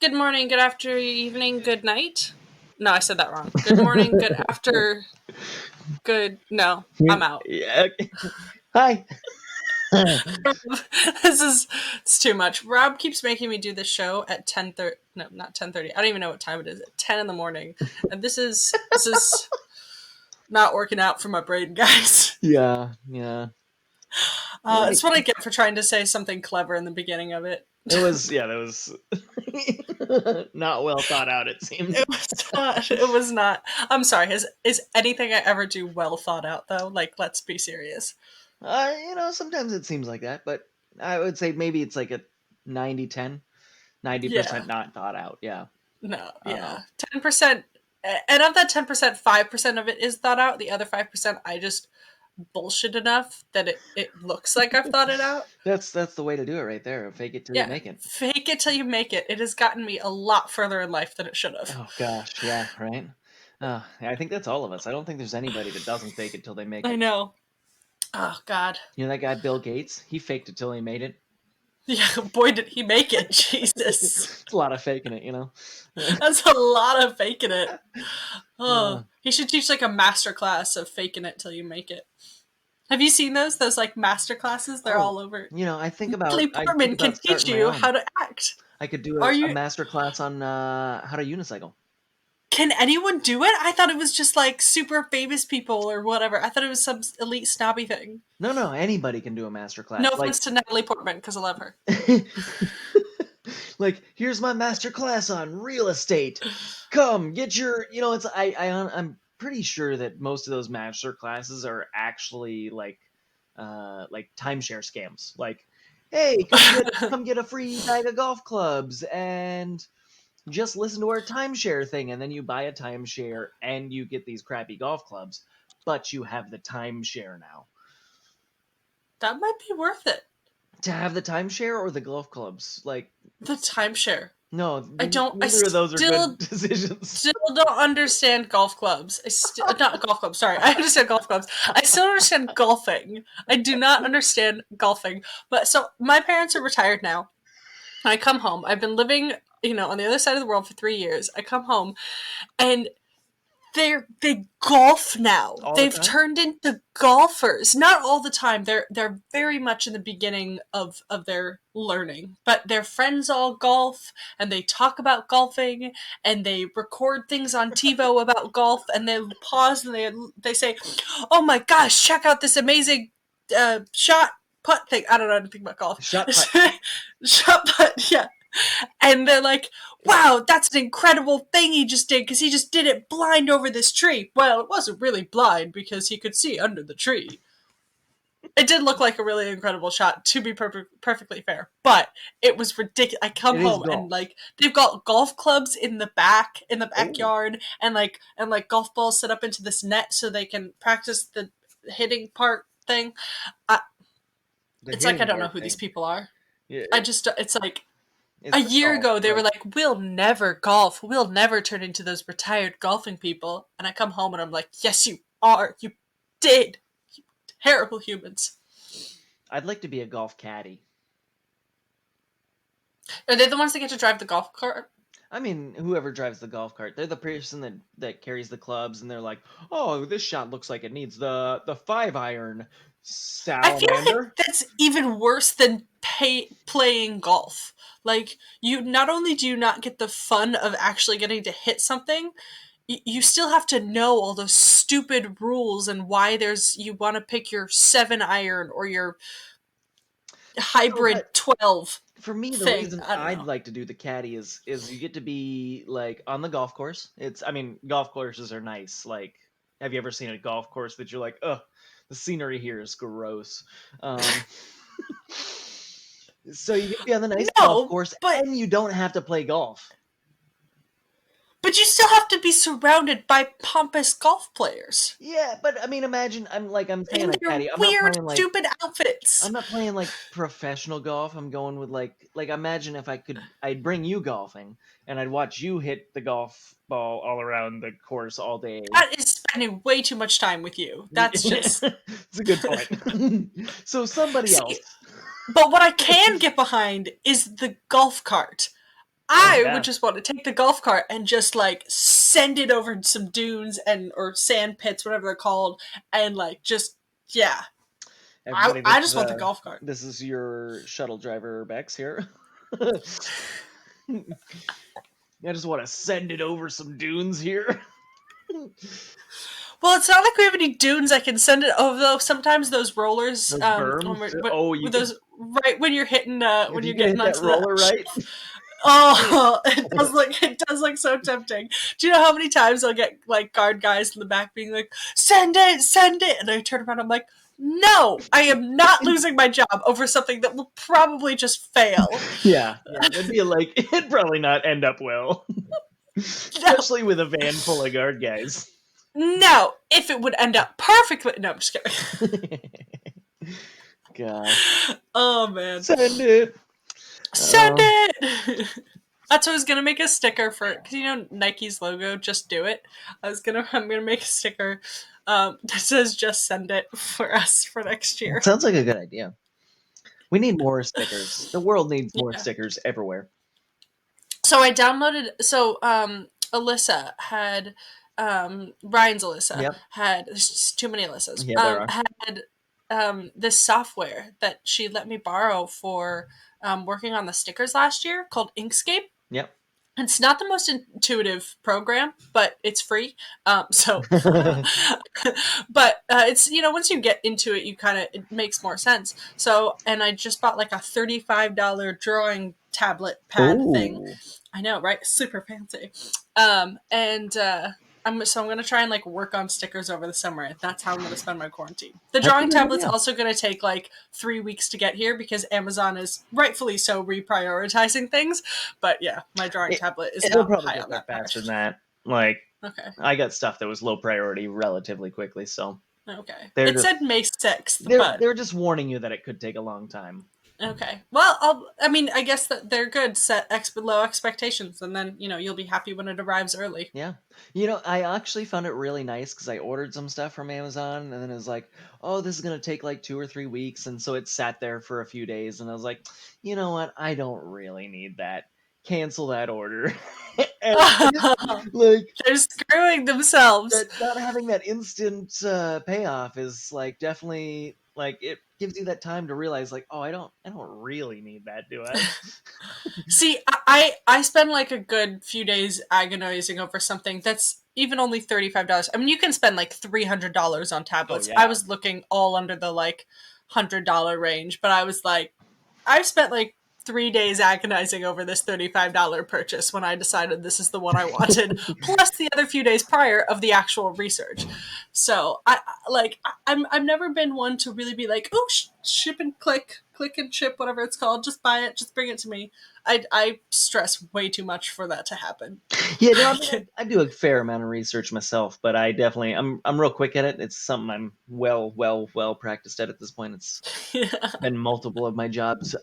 Good morning, good after, evening, good night. No, I said that wrong. Good morning, good after, good. No, I'm out. Yeah. Hi. This is it's too much. Rob keeps making me do this show at 10:30. No, not 10:30. I don't even know what time it is. At 10 in the morning, and this is not working out for my brain, guys. Yeah, yeah. Well, It's what I get for trying to say something clever in the beginning of it. that was not well thought out, it seemed. It was not. It was not. I'm sorry. Is anything I ever do well thought out though? Like, let's be serious. Sometimes it seems like that, but I would say maybe it's like a 90-10, ninety Yeah. percent not thought out. Yeah. No. Uh, Yeah. 10%. And of that 10%, 5% of it is thought out. The other 5%, I just bullshit enough that it looks like I've thought it out. that's the way to do it right there. Fake it till you Yeah. make it. Fake it till you make it. It has gotten me a lot further in life than it should have. Oh gosh, yeah, right. I think that's all of us. I don't think there's anybody that doesn't fake it till they make I it. know. Oh, God. You know that guy Bill Gates? He faked it till he made it. Yeah, boy, did he make it. Jesus. It's a lot of faking it, you know. That's a lot of faking it. Oh, Uh, he should teach like a master class of faking it till you make it. Have you seen those? Those like master classes? They're oh, all over. I think Natalie I think Portman can about teach starting my you own. how to act. I could do Are a you? master class on how to unicycle. Can anyone do it? I thought it was just like super famous people or whatever. I thought it was some elite snobby thing. No, no, anybody can do a master No class. offense to Natalie Portman because I love her. Like, here's my master class on real estate. Come get your, it's I'm pretty sure that most of those master classes are actually like timeshare scams. Like, hey, come get a free bag of golf clubs and just listen to our timeshare thing, and then you buy a timeshare and you get these crappy golf clubs, but you have the timeshare now. That might be worth it. To have the timeshare or the golf clubs, like, The timeshare. no, I don't. I neither of those are good still decisions. still don't understand golf clubs. I still not golf clubs. Sorry, I understand golf clubs. I still understand golfing. I do not understand golfing. But so my parents are retired now. I come home. I've been living, on the other side of the world for 3 years. I come home and they golf now. All the They've time. turned into golfers. Not all the time. They're very much in the beginning of their learning. But their friends all golf and they talk about golfing and they record things on TiVo about golf and they pause and they say, "Oh my gosh, check out this amazing shot putt thing." I don't know anything about golf. Shot put. Shot putt, yeah. And they're like, "Wow, that's an incredible thing he just did because he just did it blind over this tree." Well, it wasn't really blind because he could see under the tree. It did look like a really incredible shot, to be perfectly fair, but it was ridiculous. I come It is home and golf. like they've got golf clubs in the Oh, backyard, and golf balls set up into this net so they can practice the hitting part thing. I, the it's like I hitting don't know part who these thing. people are. Yeah, It's like it's a the year golf. ago they were Like, like, "We'll never golf. We'll never turn into those retired golfing people." And I come home and I'm like, "Yes, you are. You did. You terrible humans." I'd like to be a golf caddy. Are they the ones that get to drive the golf cart? I mean, whoever drives the golf cart, they're the person that carries the clubs, and they're like, "Oh, this shot looks like it needs the 5 iron, I feel like salamander." that's even worse than playing golf. Like, you not only do you not get the fun of actually getting to hit something, you still have to know all those stupid rules and why you want to pick your 7 iron or your No, hybrid but 12 for me, the thing. reason I don't I'd know. like to do the caddy is you get to be like on the golf course. I mean, golf courses are nice. Like, have you ever seen a golf course that you're like, ugh, the scenery here is gross. Um, so you get to be on the nice golf No, course, but and you don't have to play golf. you still have to be surrounded by pompous golf players Yeah, but I mean, imagine I'm saying in a their caddy. I'm not weird, playing like stupid outfits. I'm not playing like professional golf. I'm going with like imagine if I'd bring you golfing and I'd watch you hit the golf ball all around the course all day. That is spending way too much time with you. That's just It's a good point. So somebody else. see. But what I can get behind is the golf cart. Oh I would yeah, just want to take the golf cart and just like send it over some dunes and or sand pits, whatever they're called, and like just yeah. I everybody. I just want the golf cart. This is your shuttle driver Bex here. I just want to send it over some dunes here. Well, it's not like we have any dunes I can send it over. Though sometimes those rollers, Those berms. Oh, with you could those right when if you're you could hit getting that onto the roller right. oh, it does look so tempting. Do you know how many times I'll get like guard guys in the back being like, send it," and I turn around, I'm like, no, I am not losing my job over something that will probably just fail. Yeah, yeah, it'd be like it'd probably not end up well, No, especially with a van full of guard guys. no. If it would end up perfectly, no, I'm just kidding. Gosh, Oh man, send it. send Oh, it. That's what I was gonna make a sticker for, because you know Nike's logo, just do it. I'm gonna make a sticker that says "just send it" for us for next year. sounds like a good idea. We need more stickers. The world needs more Yeah. stickers everywhere. So I downloaded. So Alyssa had Ryan's Alyssa Yep. had. There's just too many Alyssas. Yeah, there are. Had this software that she let me borrow for working on the stickers last year called Inkscape. Yep. It's not the most intuitive program, but it's free. But it's once you get into it, it makes more sense. So, and I just bought like a $35 drawing tablet pad thing. Oh, I know, right? Super fancy. And I'm gonna try and like work on stickers over the summer. That's how I'm gonna spend my quarantine. The that's a drawing good tablet's idea. also gonna take like 3 weeks to get here because Amazon is rightfully so reprioritizing things. But yeah, my drawing It, tablet is it'll now probably high get on there that faster than priority. that. Like, Okay. I got stuff that was low priority relatively quickly, so Okay. they're It just said May 6th, they're but they're just warning you that it could take a long time. okay. Well, I mean, I guess that they're good. Set low expectations, and then you'll be happy when it arrives early. Yeah. I actually found it really nice because I ordered some stuff from Amazon and then it was like, oh, this is going to take like 2 or 3 weeks. And so it sat there for a few days and I was like, you know what? I don't really need that. Cancel that order. And like They're screwing themselves. that, not having that instant payoff is like definitely like it gives you that time to realize like, oh, I don't really need that, do I? See, I spend like a good few days agonizing over something that's even only $35. I mean, you can spend like $300 on Oh tablets. I yeah. was looking all under the like $100 range, but I was like, I've spent like 3 days agonizing over this $35 purchase when I decided this is the one I wanted, plus the other few days prior of the actual research. So I've never been one to really be like, oh, ship and click and ship, whatever it's called. Just buy it, just bring it to me. I stress way too much for that to happen. Yeah, no, I mean, I do a fair amount of research myself, but I definitely I'm real quick at it. It's something I'm well practiced at this point. It's Yeah. been multiple of my jobs.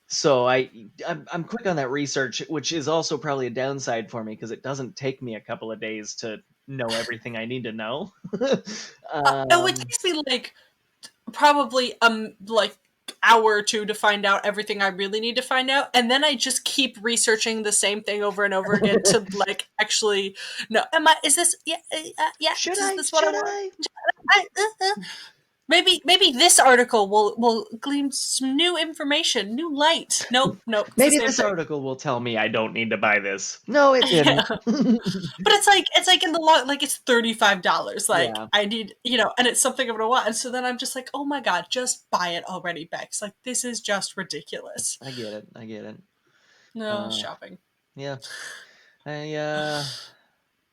So I'm quick on that research, which is also probably a downside for me because it doesn't take me a couple of days to know everything I need to know. Oh, it um, takes me like probably like hour or two to find out everything I really need to find out, and then I just keep researching the same thing over and over again to like actually know. Am I? Is this? Yeah, yeah. should Is I? this what I Should want? I? Maybe this article will glean some new information, new light. Nope, nope. It's the Maybe same this thing. article will tell me I don't need to buy this. No, it didn't. Yeah. But it's like in the long, like it's $35. Like Yeah, I need, and it's something I'm gonna want. And so then I'm just like, oh my god, just buy it already, Bex. Like this is just ridiculous. I get it. I get it. No Uh, shopping. yeah. I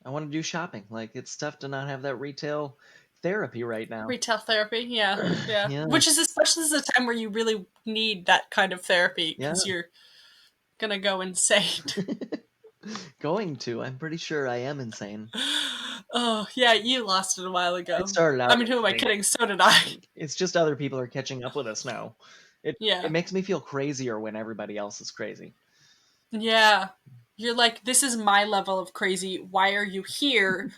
want to do shopping. Like it's tough to not have that retail therapy right now. Retail therapy, yeah, yeah. Yeah, Which is especially the time where you really need that kind of therapy yeah. because you're gonna go insane. Going to. I'm pretty sure I am insane. Oh yeah, you lost it a while It ago. started I out mean, who am I insane. kidding? So did I. It's just other people are catching up with us now. It Yeah, makes me feel crazier when everybody else is crazy. yeah. You're like, this is my level of crazy. Why are you here?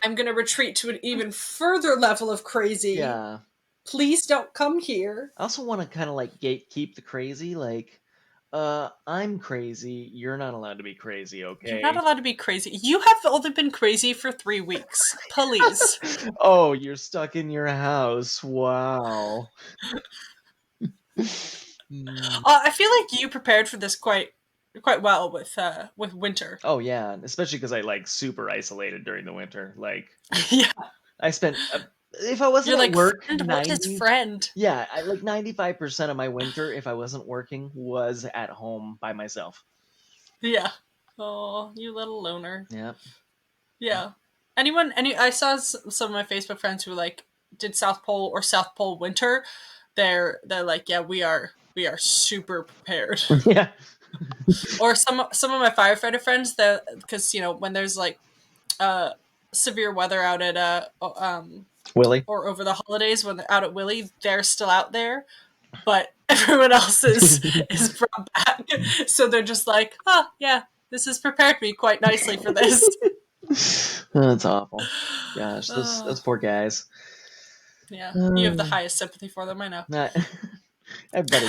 I'm gonna retreat to an even further level of crazy. Yeah. Please don't come here. I also want to kind of like gatekeep the crazy. Like, I'm crazy. You're not allowed to be crazy, You're not okay? allowed to be crazy. You have only been crazy for 3 weeks. Please. Oh, you're stuck in your house. Wow. Mm. I feel like you prepared for this quite well with winter. Oh yeah, especially because I like super isolated during the winter. Like Yeah. I spent if I wasn't You're at like work, friend versus friend. yeah, I like 95% of my winter, if I wasn't working, was at home by myself. Yeah. Oh, you little loner. Yeah. Yeah. I saw some of my Facebook friends who like did South Pole or South Pole winter. They're like, yeah, we are super prepared. Yeah. Or some of my firefighter friends that because when there's like uh severe weather out at Willie. or over the holidays when they're out at Willie, they're still out there, but everyone else is brought back. So they're just like, oh yeah, this has prepared me quite nicely for this. That's awful. Gosh, those Oh, poor guys. yeah, you have the Uh, highest sympathy for them. I know. not, everybody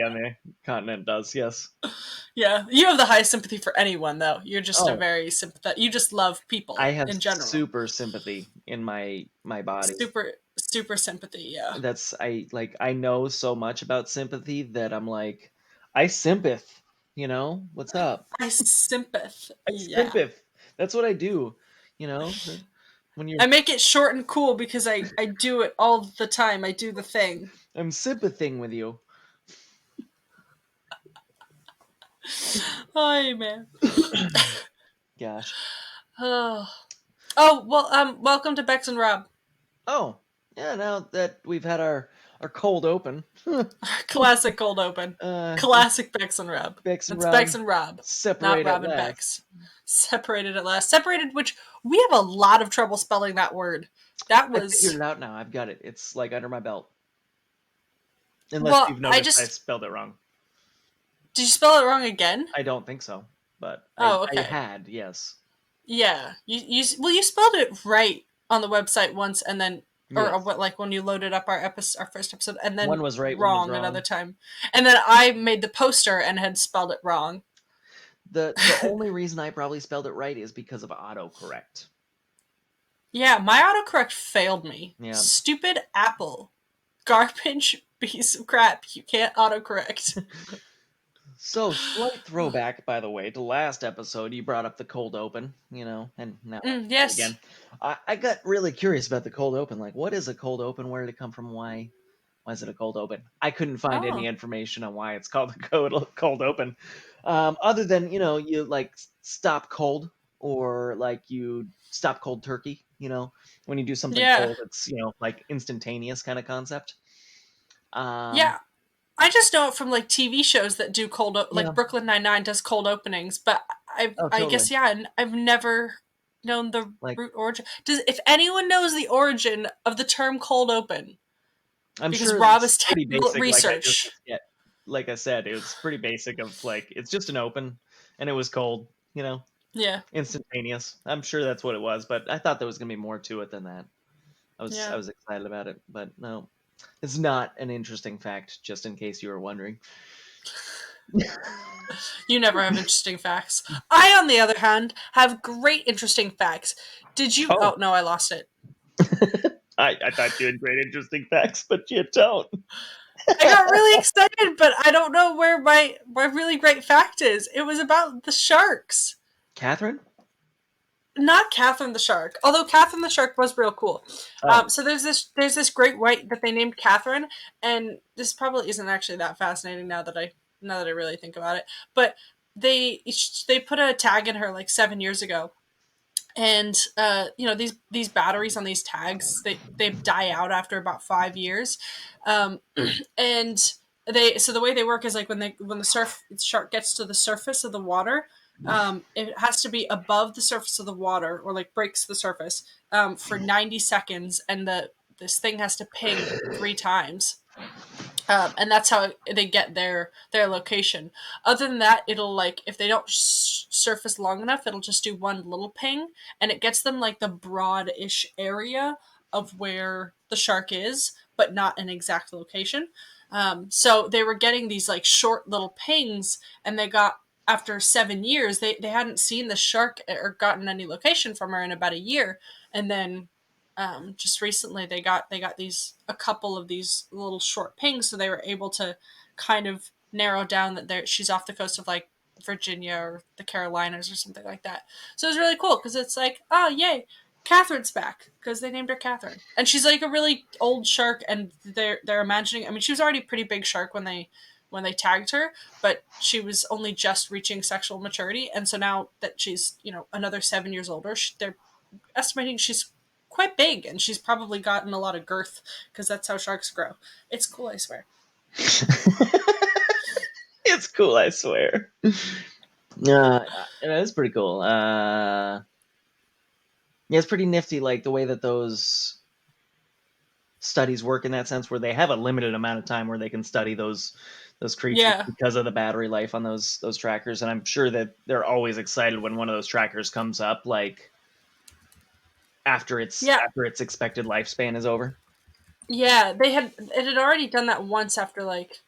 on the continent does, yes. Yeah, you have the highest sympathy for anyone, though. You're just a Oh, very sympathetic. You just love I people have in general. super sympathy in my body. Super, super sympathy. Yeah, I know so much about sympathy that I'm like, I sympath, what's up? I sympath. I Yeah, sympath. That's what I do, you know. When you're, I make it short and cool because I do it all the time. I do the thing. I'm sympathing with you. Oh man. Gosh. Oh. Oh well. Welcome to Bex and Rob. Oh, yeah. Now that we've had our cold open, Classic cold open. uh, Classic Bex and Rob. Bex and It's Bex Rob and Rob, not separate at Rob and last. Bex. Separated at last. Separated, which we have a lot of trouble spelling that word. That I figured was it out now. I've got it. It's like under my belt. Unless well. you've I noticed I just spelled it wrong. did you spell it wrong again? I don't think so, but Oh, I okay. had, yes. Yeah. You spelled it right on the website once, and then or Yes. what like when you loaded up our first episode, and One then was right, one was wrong another wrong. time, and then I made the poster and had spelled it wrong. The only reason I probably spelled it right is because of autocorrect. Yeah, my autocorrect failed me. Yeah. Stupid Apple. Garbage piece of crap. You can't autocorrect. So, slight throwback, by the way, to last episode. You brought up the cold open, and now I'll do it Yes. again. I got really curious about the cold open. Like, what is a cold open? Where did it come from? Why is it a cold open? I couldn't find any Oh. information on why it's called a cold open, other than you like stop cold or like you stop cold turkey. When you do something Yeah. cold, it's like instantaneous kind of concept. Yeah. I just know it from like TV shows that do Yeah. like Brooklyn Nine-Nine does cold openings, but Oh, I totally. guess yeah, and I've never known the Like root origin. Does if anyone knows the origin of the term cold open I'm because sure Rob it's is pretty terrible at basic. research. Like I said, it was pretty basic. Of like, it's just an open, and it was cold. Yeah. Instantaneous. I'm sure that's what it was, but I thought there was gonna be more to it than that. I Yeah. was excited about it, but no, it's not an interesting fact. Just in case you were wondering. You never have interesting facts. I, on the other hand, have great interesting facts. Did you? Oh, Oh no, I lost it. I thought you had great interesting facts, but you don't. I got really excited, but I don't know where my really great fact is. It was about the sharks. Catherine? Not Catherine the shark, although Catherine the shark was real cool. Oh, So there's this great white that they named Catherine, and this probably isn't actually that fascinating now that I really think about it. But they put a tag in her like 7 years ago, and these batteries on these tags they die out after about 5 years, and the way they work is like when the surf shark gets to the surface of the water, it has to be above the surface of the water or like breaks the surface for 90 seconds, and this thing has to ping 3 times, and that's how they get their location. Other than that, it'll like if they don't surface long enough, it'll just do one little ping, and it gets them like the broad-ish area of where the shark is, but not an exact location. So they were getting these like short little pings, and they got after 7 years they hadn't seen the shark or gotten any location from her in about a year, and then just recently they got these a couple of these little short pings, so they were able to kind of narrow down that she's off the coast of like Virginia or the Carolinas or something like that. So it was really cool because it's like, oh yay, Catherine's back because they named her Catherine, and she's like a really old shark, and they're imagining. I mean, she was already a pretty big shark when they tagged her, but she was only just reaching sexual maturity, and so now that she's another 7 years older, they're estimating she's quite big, and she's probably gotten a lot of girth because that's how sharks grow. It's cool, I swear. It's cool, I swear. It's pretty cool. Yeah, it's pretty nifty, like the way that those studies work in that sense, where they have a limited amount of time where they can study those creatures Yeah, because of the battery life on those trackers. And I'm sure that they're always excited when one of those trackers comes up, like yeah, after its expected lifespan is over. yeah. It had already done that once after like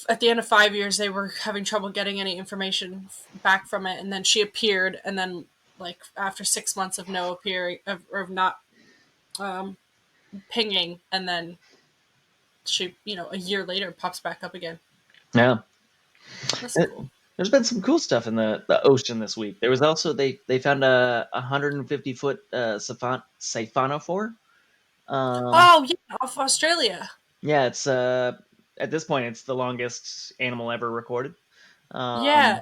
at the end of 5 years they were having trouble getting any information back from it, and then she appeared, and then like after 6 months of no appearing of not um, pinging, and then she a year later pops back up again. Yeah. That's cool. There's been some cool stuff in the ocean this week. There was also they found a 150-foot siphonophore. Um, Oh yeah, off Australia. yeah, it's at this point it's the longest animal ever recorded. Yeah, Um,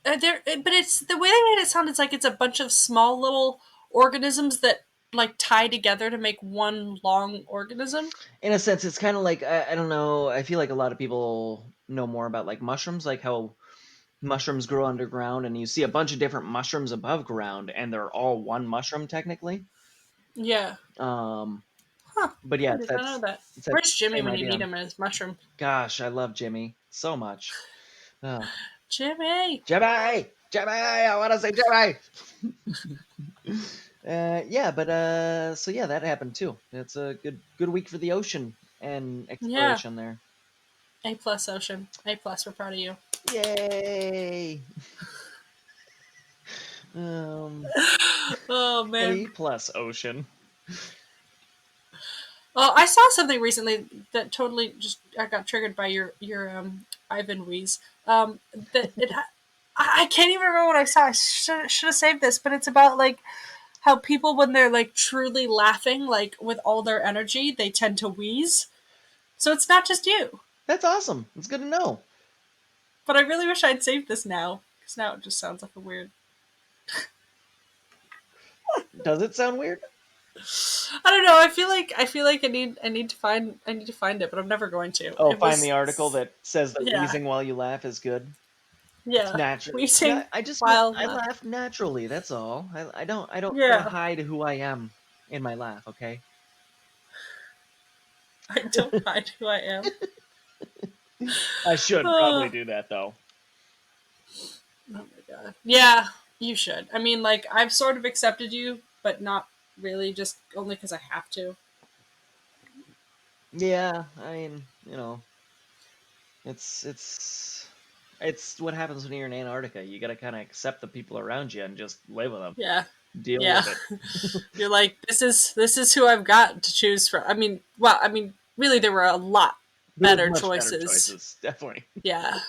but it's the way they made it sound. It's like it's a bunch of small little organisms that like tie together to make one long organism. in a sense, it's kind of like I don't know. I feel like a lot of people know more about like mushrooms, like how mushrooms grow underground, and you see a bunch of different mushrooms above ground, and they're all one mushroom technically. Yeah. Um, Huh. but yeah, I did not know that. it's that Where's Jimmy same when you need idea. him as mushroom? Gosh, I love Jimmy so much. Oh, Jimmy. Jimmy, Jimmy, I want to say Jimmy. Yeah, but so yeah, that happened too. It's a good week for the ocean and Yeah. exploration there. A+ Ocean. A+. We're proud of you. Yay! Um, Oh man. A plus ocean. Oh, I saw something recently that totally just I got triggered by your Ivan Wheeze. That it I can't even remember what I saw. I should have saved this, but it's about like how people when they're like truly laughing, like with all their energy, they tend to wheeze. So it's not just you. That's awesome. It's good to know. But I really wish I'd saved this now, because now it just sounds like a weird. Does it sound weird? I don't know. I feel like I need to find it, but I'm never going to. Oh, It find the was article that says that yeah, wheezing while you laugh is good. It's yeah. natural. Wheezing Yeah, while I laughing. laugh naturally. That's all. I don't try to Yeah, hide who I am in my laugh. Okay. I don't hide who I am. I should probably Oh, do that though. oh my god. Yeah, you should. I mean, like I've sort of accepted you, but not really, just only because I have to. Yeah, I mean, it's what happens when you're in Antarctica. You got to kind of accept the people around you and just live with them, Yeah, deal yeah. with it. You're like, this is who I've got to choose from. I mean, really, there were a lot There was better much better choices. choices, definitely. Yeah,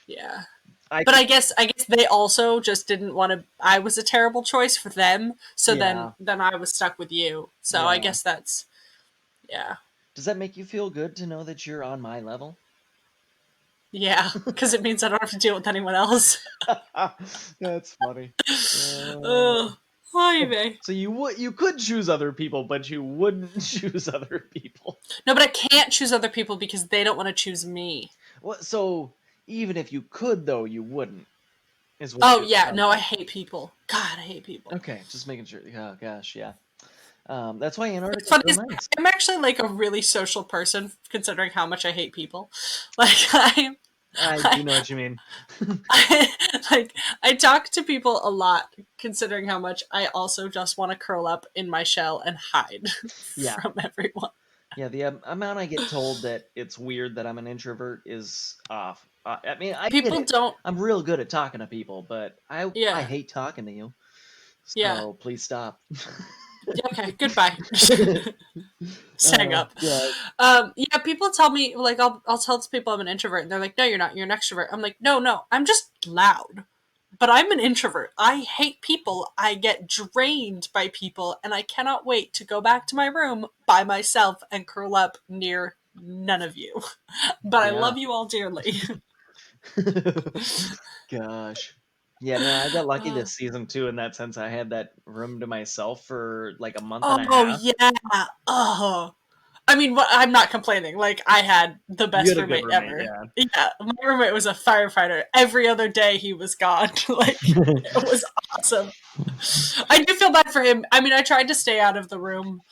yeah. I But could, I guess they also just didn't want to. I was a terrible choice for them, so then yeah, then I was stuck with you. So I yeah. guess that's yeah, Does that make you feel good to know that you're on my level? yeah, because it means I don't have to deal with anyone else. That's funny. Um, Oh, hi, me. so you could choose other people, but you wouldn't choose other people. No, but I can't choose other people because they don't want to choose me. So even if you could, though, you wouldn't. Is what Oh it yeah, sounds no, I like. hate people. God, I hate people. Okay, just making sure. Oh gosh, yeah. That's why What's Antarctica is funny so is nice. I'm actually like a really social person, considering how much I hate people. Like I, I do I, know what you mean. I talk to people a lot, considering how much I also just want to curl up in my shell and hide Yeah, from everyone. Yeah, the amount I get told that it's weird that I'm an introvert is off. I mean, I get People it. don't. I'm real good at talking to people, but I Yeah. hate talking to you. Yeah. So please stop. Yeah, okay, goodbye. Setting Oh up. god. Yeah, people tell me like I'll tell people I'm an introvert, and they're like, "No, you're not. You're an extrovert." I'm like, "No, no, I'm just loud." But I'm an introvert. I hate people. I get drained by people, and I cannot wait to go back to my room by myself and curl up near none of you. But I Yeah. love you all dearly. Gosh. Yeah, no, I got lucky Uh, this season too in that sense. I had that room to myself for like a month and a oh half. yeah. Oh, I mean, I'm not complaining. Like, I had the You best had a good roommate roommate, ever. yeah. Yeah, my roommate was a firefighter. Every other day he was gone. Like, it was awesome. I do feel bad for him. I mean, I tried to stay out of the room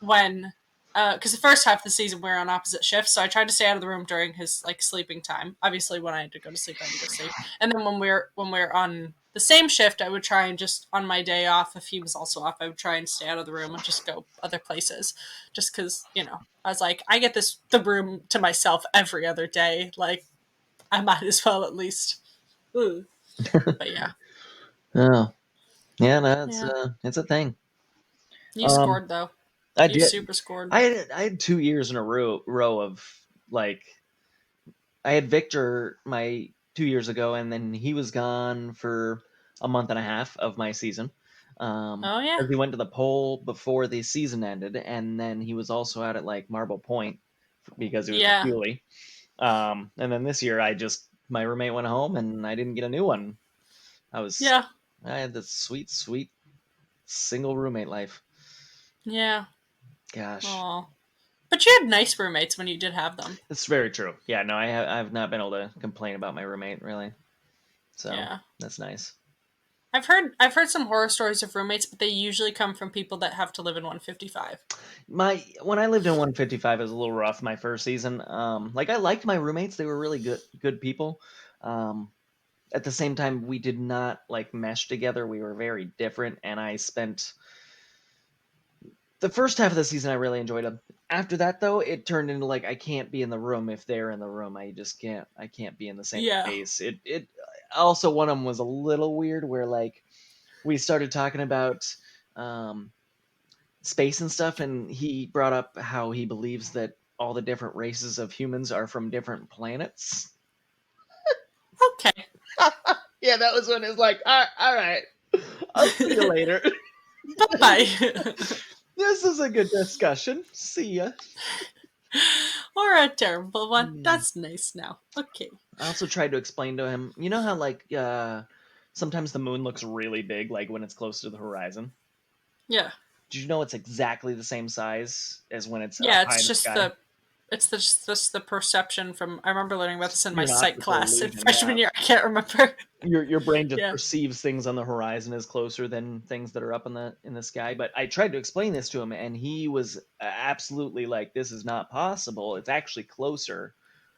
when because the first half of the season we were on opposite shifts, so I tried to stay out of the room during his like sleeping time. Obviously, when I had to go to sleep, I had to go to sleep. And then when we are on the same shift, I would try and just on my day off, if he was also off, I would try and stay out of the room and just go other places, just because I was like, I get the room to myself every other day, like I might as well at least. Ooh. But yeah, Oh, yeah, no, yeah. it's a thing. You Um, scored though. I You did. super scored. I had 2 years in a row of like I had Victor my 2 years ago, and then he was gone for a month and a half of my season. Oh yeah, Because he went to the pole before the season ended, and then he was also out at like Marble Point because he was a yeah, Thule. And then this year, my roommate went home, and I didn't get a new one. I was yeah, I had this sweet, sweet single roommate life. yeah. Gosh, Oh. But you had nice roommates when you did have them. it's very true. Yeah, no, I've not been able to complain about my roommate really. So Yeah. that's nice. I've heard some horror stories of roommates, but they usually come from people that have to live in 155. My When I lived in 155, it was a little rough my first season. Like I liked my roommates; they were really good people. Um, at the same time, we did not like mesh together. We were very different, and I spent the first half of the season I really enjoyed them. After that, though, it turned into like I can't be in the room if they're in the room. I just can't. I can't be in the same Yeah. space. It also one of them was a little weird, where like we started talking about um, space and stuff, and he brought up how he believes that all the different races of humans are from different planets. Okay. Yeah, that was when it was like, all right, I'll see you later. Bye bye. This is a good discussion. See ya. Or a terrible one. Hmm. That's nice now. Okay. I also tried to explain to him, you know how like sometimes the moon looks really big, like when it's close to the horizon. Yeah. Did you know it's exactly the same size as when it's up Yeah, high it's in the just sky? the perception from. I remember learning about this in my Your psych optical class in illusion, yeah. freshman year. I can't remember. Your brain just Yeah. perceives things on the horizon as closer than things that are up in the sky. But I tried to explain this to him, and he was absolutely like, "This is not possible. It's actually closer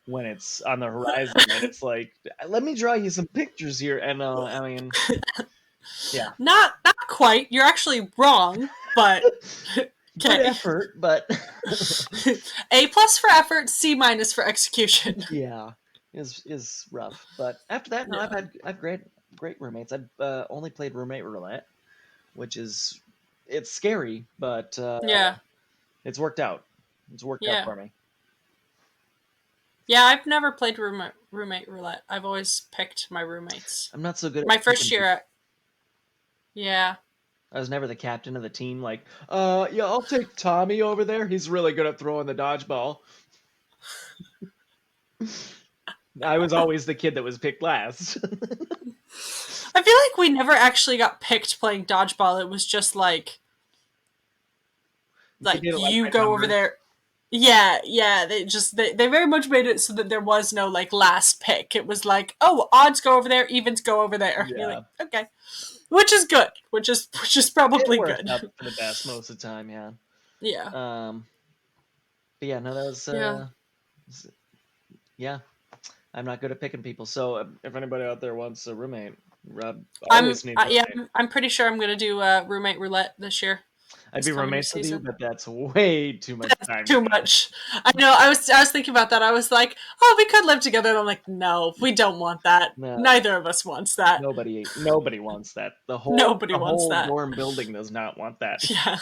when it's on the horizon." And it's like, let me draw you some pictures here. And I mean, yeah, Not quite. You're actually wrong, but good okay. effort, but A plus for effort, C minus for execution. yeah, is rough. But after that, no, Yeah. I've great roommates. I've only played roommate roulette, which is it's scary, but Yeah. it's worked out. It's worked out Yeah. for me. Yeah, I've never played roommate roulette. I've always picked my roommates. I'm not so good at My first picking year people. at yeah. I was never the captain of the team. Like, yeah, I'll take Tommy over there. He's really good at throwing the dodgeball. I was always the kid that was picked last. I feel like we never actually got picked playing dodgeball. It was just They like did it like you by go over numbers. there. Yeah, yeah. They very much made it so that there was no like last pick. It was like, oh, odds go over there, evens go over there. You're like, Yeah, okay, which is good. Which is it probably worked good. out for the best most of the time. Yeah. Yeah, Um, but yeah, no, that was yeah. yeah. I'm not good at picking people. So if anybody out there wants a roommate, Rob I'm always needs a yeah. roommate. I'm pretty sure I'm gonna do roommate roulette this year. I'd this be coming roommates with you, season. but that's way too much time. Too much. I know. I was thinking about that. I was like, oh, we could live together. And I'm like, no, we don't want that. No, Neither of us wants that. nobody wants that. Nobody The wants whole that. dorm building does not want that. Yeah.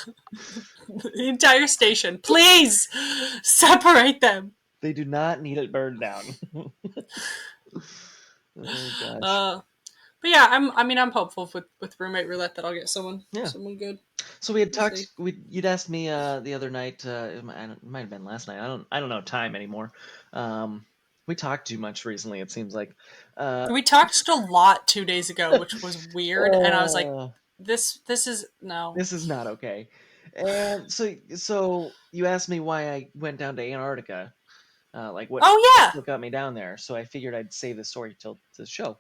The entire station. Please separate them. They do not need it burned down. Oh gosh. Uh, but yeah, I'm hopeful with roommate roulette that I'll get Yeah. someone good. So we had We'll see. talked. You'd asked me the other night. It might have been last night. I don't know time anymore. Um, we talked too much recently. It seems like. Uh, We talked a lot 2 days ago, which was weird, and I was like, uh, this is no. this is not okay. And so you asked me why I went down to Antarctica. Like Oh yeah. what got me down there. So I figured I'd save the story till the show.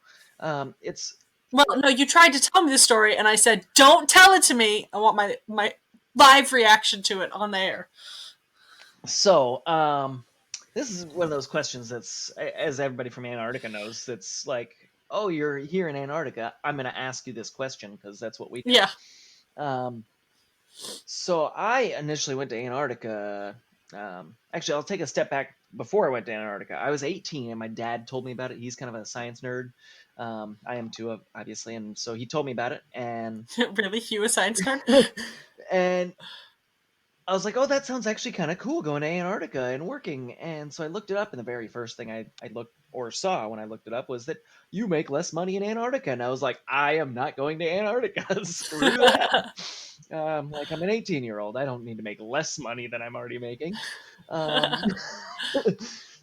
It's Well, no, you tried to tell me the story, and I said, "Don't tell it to me. I want my live reaction to it on the air." so this is one of those questions that's, as everybody from Antarctica knows, that's like, oh, you're here in Antarctica. I'm going to ask you this question because that's what we Yeah. do. So I initially went to Antarctica. Actually, I'll take a step back. Before I went to Antarctica, I was 18, and my dad told me about it. He's kind of a science nerd. I am too, obviously, and so he told me about it, and Really, Hugh a science nerd? and I was like, oh, that sounds actually kind of cool going to Antarctica and working. And so I looked it up, and the very first thing I looked or saw when I looked it up was that you make less money in Antarctica. And I was like, I am not going to Antarctica. Screw that. Like, I'm an 18-year-old. I don't need to make less money than I'm already making. Um,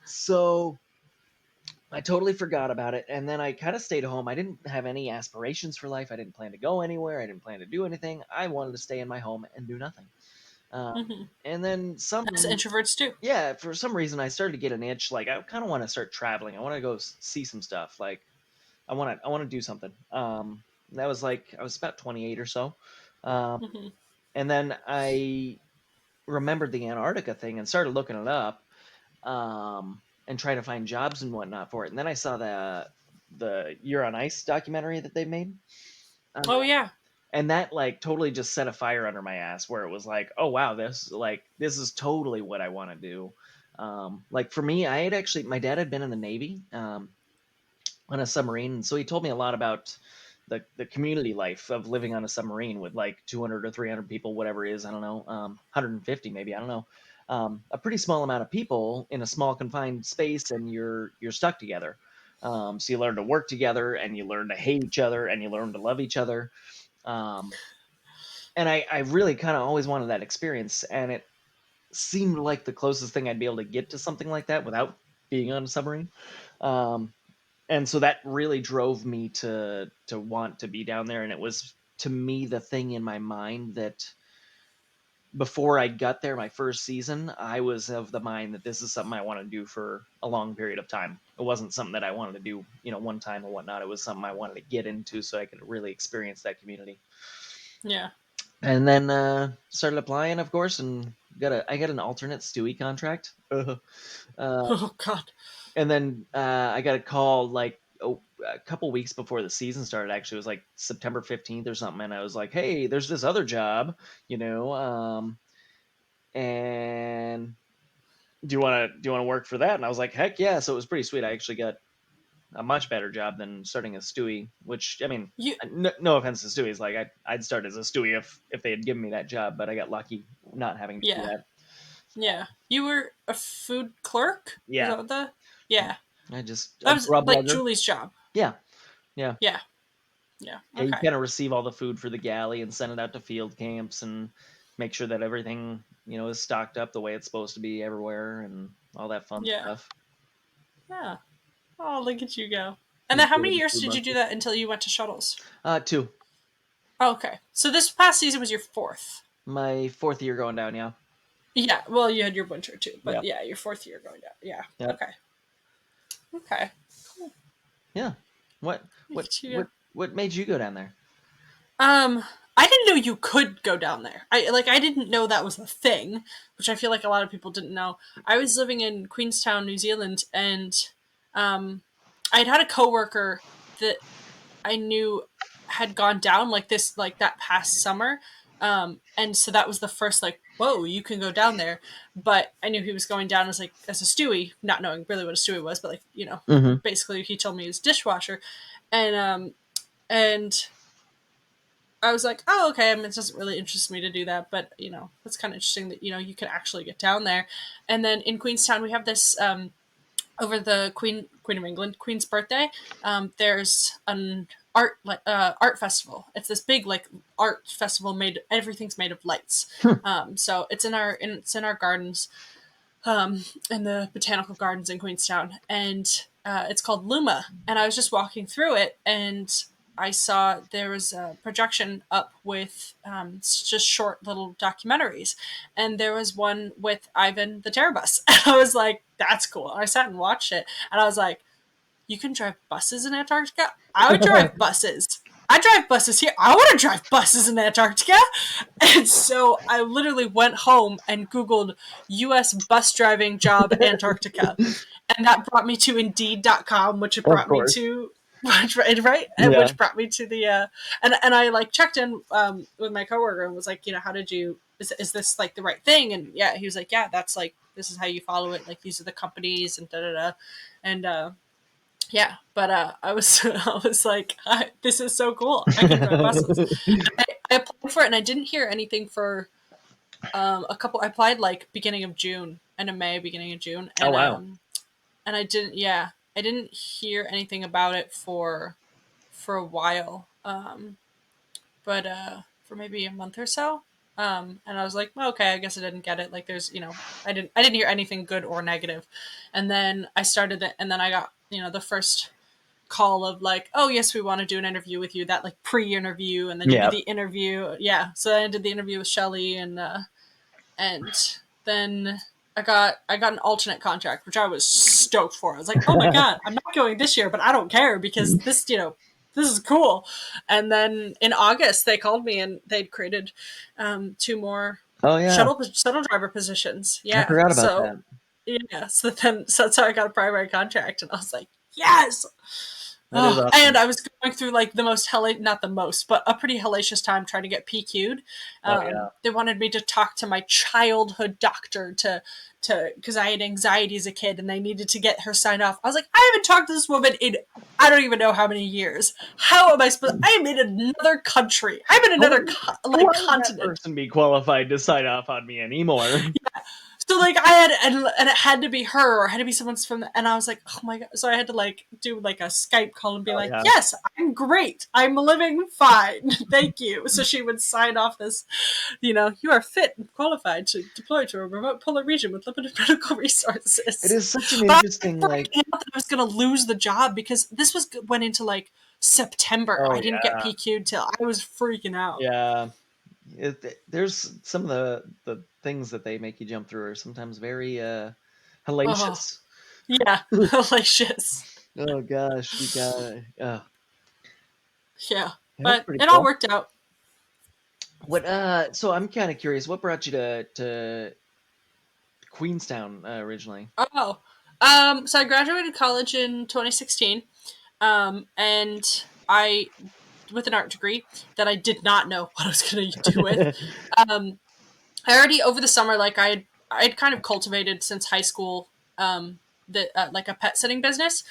so I totally forgot about it. And then I kind of stayed home. I didn't have any aspirations for life. I didn't plan to go anywhere. I didn't plan to do anything. I wanted to stay in my home and do nothing. Hmm. And then As introverts do. yeah, for some reason I started to get an itch. Like I kind of want to start traveling. I want to go see some stuff. Like I want to do something. That was like I was about 28 or so. Um, Hmm. and then I remembered the Antarctica thing and started looking it up. And trying to find jobs and whatnot for it. And then I saw the You're on Ice documentary that they made. Oh yeah. And that like totally just set a fire under my ass where it was like, oh wow, this is totally what I want to do. Like for me, I had actually my dad had been in the Navy on a submarine, and so he told me a lot about the community life of living on a submarine with like 200 or 300 people, whatever it is, I don't know, 150 maybe, I don't know, a pretty small amount of people in a small confined space, and you're stuck together. So you learn to work together, and you learn to hate each other, and you learn to love each other. Um, and I really kind of always wanted that experience, and it seemed like the closest thing I'd be able to get to something like that without being on a submarine. Um, and so that really drove me to want to be down there, and it was to me the thing in my mind that before I got there, my first season, I was of the mind that this is something I want to do for a long period of time. It wasn't something that I wanted to do, one time or whatnot. It was something I wanted to get into so I could really experience that community. Yeah. And then started applying, of course, and I got an alternate Stewie contract. uh, Oh god. and then I got a call like a couple weeks before the season started. Actually, it was like September 15th or something, and I was like, "Hey, there's this other job, and do you want to work for that?" And I was like, "Heck yeah!" So it was pretty sweet. I actually got a much better job than starting as Stewie. Which I mean, You no offense to Stewie's, like I'd start as a Stewie if they had given me that job, but I got lucky not having to do yeah. that. Yeah. You were a food clerk? Is Yeah, that what the Yeah. I just That a was grub like lugger. Julie's job. Yeah, yeah. Yeah. Yeah. Yeah, you Okay. kind of receive all the food for the galley and send it out to field camps and make sure that everything, is stocked up the way it's supposed to be everywhere and all that fun Yeah. stuff. Yeah. Oh, look at you go. And Take then how care of many the years food did you do monsters. that until you went to shuttles? Two. Oh, okay. So this past season was your fourth. My fourth year going down, yeah. Yeah. Well, you had your winter too, but Yep. yeah, your fourth year going down. Yeah. Yep. Okay. Okay. Yeah. What Look what at you what go. what made you go down there? I didn't know you could go down there. I didn't know that was a thing, which I feel like a lot of people didn't know. I was living in Queenstown, New Zealand, and I'd had a coworker that I knew had gone down like this, like that past summer, And so that was the first like, whoa, you can go down there. But I knew he was going down as like as a stewie, not knowing really what a stewie was, but like, Hmm. basically he told me he was dishwasher. And I was like, oh, okay. I mean, it doesn't really interest me to do that, but it's kind of interesting that you can actually get down there. And then in Queenstown, we have this over the Queen of England Queen's birthday. There's an art festival. It's this big like art festival made. Everything's made of lights. So it's in our gardens, in the botanical gardens in Queenstown, and it's called Luma. And I was just walking through it, and I saw there was a projection up with just short little documentaries, and there was one with Ivan the Terrabus. And I was like, "That's cool." And I sat and watched it, and I was like, "You can drive buses in Antarctica? I would drive buses. I drive buses here. I want to drive buses in Antarctica." And so I literally went home and Googled US bus driving job Antarctica. And that brought me to indeed.com, which it Of brought me course. to right, and Yeah. which brought me to the and I like checked in with my coworker and was like, how did you is this like the right thing? And yeah, he was like, yeah, that's like this is how you follow it, like these are the companies and da da da. And yeah, but I was I was like, this is so cool. I can drive buses. I applied for it and I didn't hear anything for a couple. I applied like beginning of June, end of May, beginning of June, Oh wow. and I didn't. Yeah, I didn't hear anything about it for a while. But for maybe a month or so. And I was like, well, okay, I guess I didn't get it. Like, there's, I didn't hear anything good or negative. And then I started it, and then I got, the first call of like, oh yes, we want to do an interview with you. That like pre-interview, and then you do Yeah. the interview. Yeah, so I did the interview with Shelly, and then I got an alternate contract, which I was stoked for. I was like, oh my god, I'm not going this year, but I don't care because this is cool. And then in August they called me and they'd created two more Oh yeah. shuttle driver positions. I Yeah, forgot about so that. yeah, so that's how I got a primary contract, and I was like, yes. That is Oh, and awesome. I was going through like the most not the most, but a pretty hellacious time trying to get PQ'd. Oh yeah. They wanted me to talk to my childhood doctor to because I had anxiety as a kid, and they needed to get her signed off. I was like, I haven't talked to this woman in I don't even know how many years. How am I supposed? I'm in another country. I'm in How another would Why would that continent. person be qualified to sign off on me anymore? So like I had and it had to be her or it had to be someone's from and I was like, oh my god. So I had to like do like a Skype call and be Oh like, yeah. yes, I'm great, I'm living fine, thank you. So she would sign off this, you are fit and qualified to deploy to a remote polar region with limited medical It resources. is such an But I interesting was like. freaking out that I was gonna lose the job because this went into like September. Oh I didn't get yeah. PQ'd till I was freaking out. Yeah. There's some of the things that they make you jump through are sometimes very Oh hellacious. yeah, hellacious. Oh gosh, you got. Yeah, That's but pretty it all cool. worked out. What so I'm kind of curious, what brought you to Queenstown originally? Oh, so I graduated college in 2016, and I with an art degree that I did not know what I was going to do with. Um, I already over the summer, like I'd kind of cultivated since high school, the like a pet sitting business.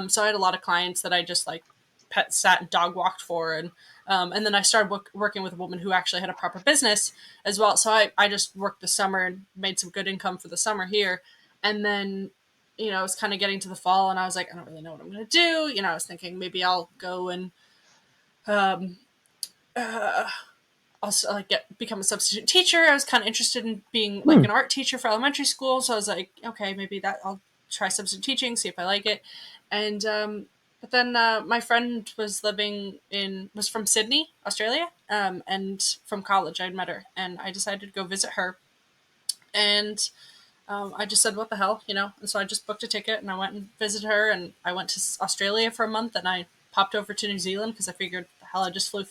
So I had a lot of clients that I just like pet sat and dog walked for, and then I started working with a woman who actually had a proper business as well. So I just worked the summer and made some good income for the summer here, and then I was kind of getting to the fall, and I was like, I don't really know what I'm going to do. I was thinking maybe I'll go and um, uh, also like become a substitute teacher. I was kind of interested in being like Hmm. an art teacher for elementary school, so I was like, okay, maybe that I'll try substitute teaching, see if I like it. And but then my friend was from Sydney, Australia, and from college I'd met her, and I decided to go visit her, and I just said, what the hell, And so I just booked a ticket and I went and visited her, and I went to Australia for a month, and I popped over to New Zealand because I figured, the hell, I just flew.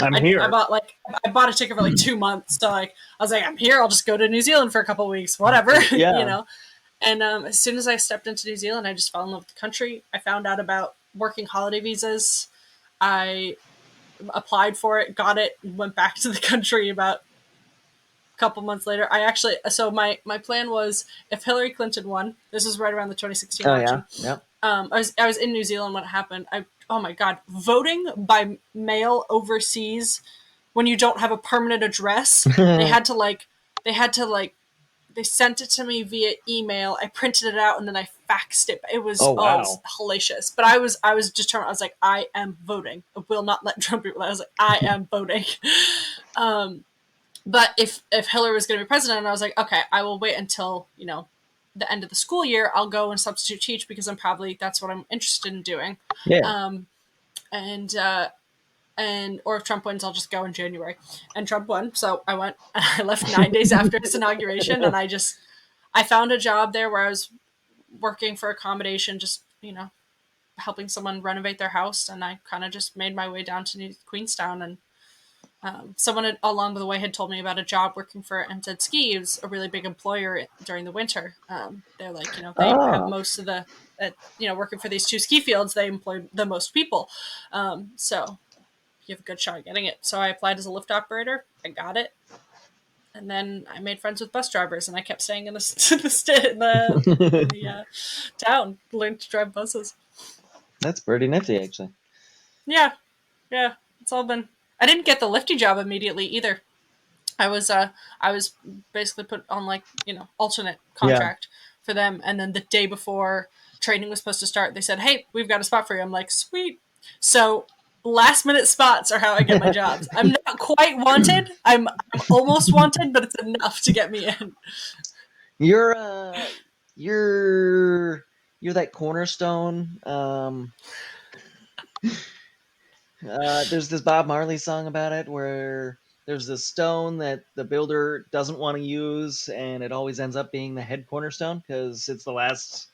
I'm I here. bought a ticket for like 2 months, so like I was like, I'm here. I'll just go to New Zealand for a couple of weeks, whatever, Yeah. And as soon as I stepped into New Zealand, I just fell in love with the country. I found out about working holiday visas. I applied for it, got it, went back to the country about couple months later. I actually, so my plan was, if Hillary Clinton won, this was right around the 2016 Oh yeah, election. yeah. I was in New Zealand when it happened. Oh my god, voting by mail overseas when you don't have a permanent address, they had to like they had to like they sent it to me via email. I printed it out and then I faxed it. Oh It was wow. hellacious. But I was determined. I was like, I am voting. I will not let Trump be. I was like, I am voting. But if Hillary was going to be president, I was like, okay, I will wait until the end of the school year. I'll go and substitute teach because that's what I'm interested in doing. Yeah. Um, and or if Trump wins, I'll just go in January. And Trump won, so I went. I left 9 days after his inauguration, and I found a job there where I was working for accommodation, just helping someone renovate their house, and I kind of just made my way down to Queenstown. And someone along the way had told me about a job working for NZ Ski. It was a really big employer during the winter. They're like, they have Oh. most of the, working for these two ski fields, they employ the most people. So you have a good shot at getting it. So I applied as a lift operator. I got it. And then I made friends with bus drivers, and I kept staying in the town. Learned to drive buses. That's pretty nifty, actually. Yeah, yeah. It's all been. I didn't get the lifty job immediately either. I was I was basically put on like alternate Yeah. contract for them, and then the day before training was supposed to start, they said, "Hey, we've got a spot for you." I'm like, "Sweet." So last minute spots are how I get my jobs. I'm not quite wanted. I'm almost wanted, but it's enough to get me in. You're you're you're that cornerstone. There's this Bob Marley song about it where there's this stone that the builder doesn't want to use, and it always ends up being the head cornerstone because it's the last.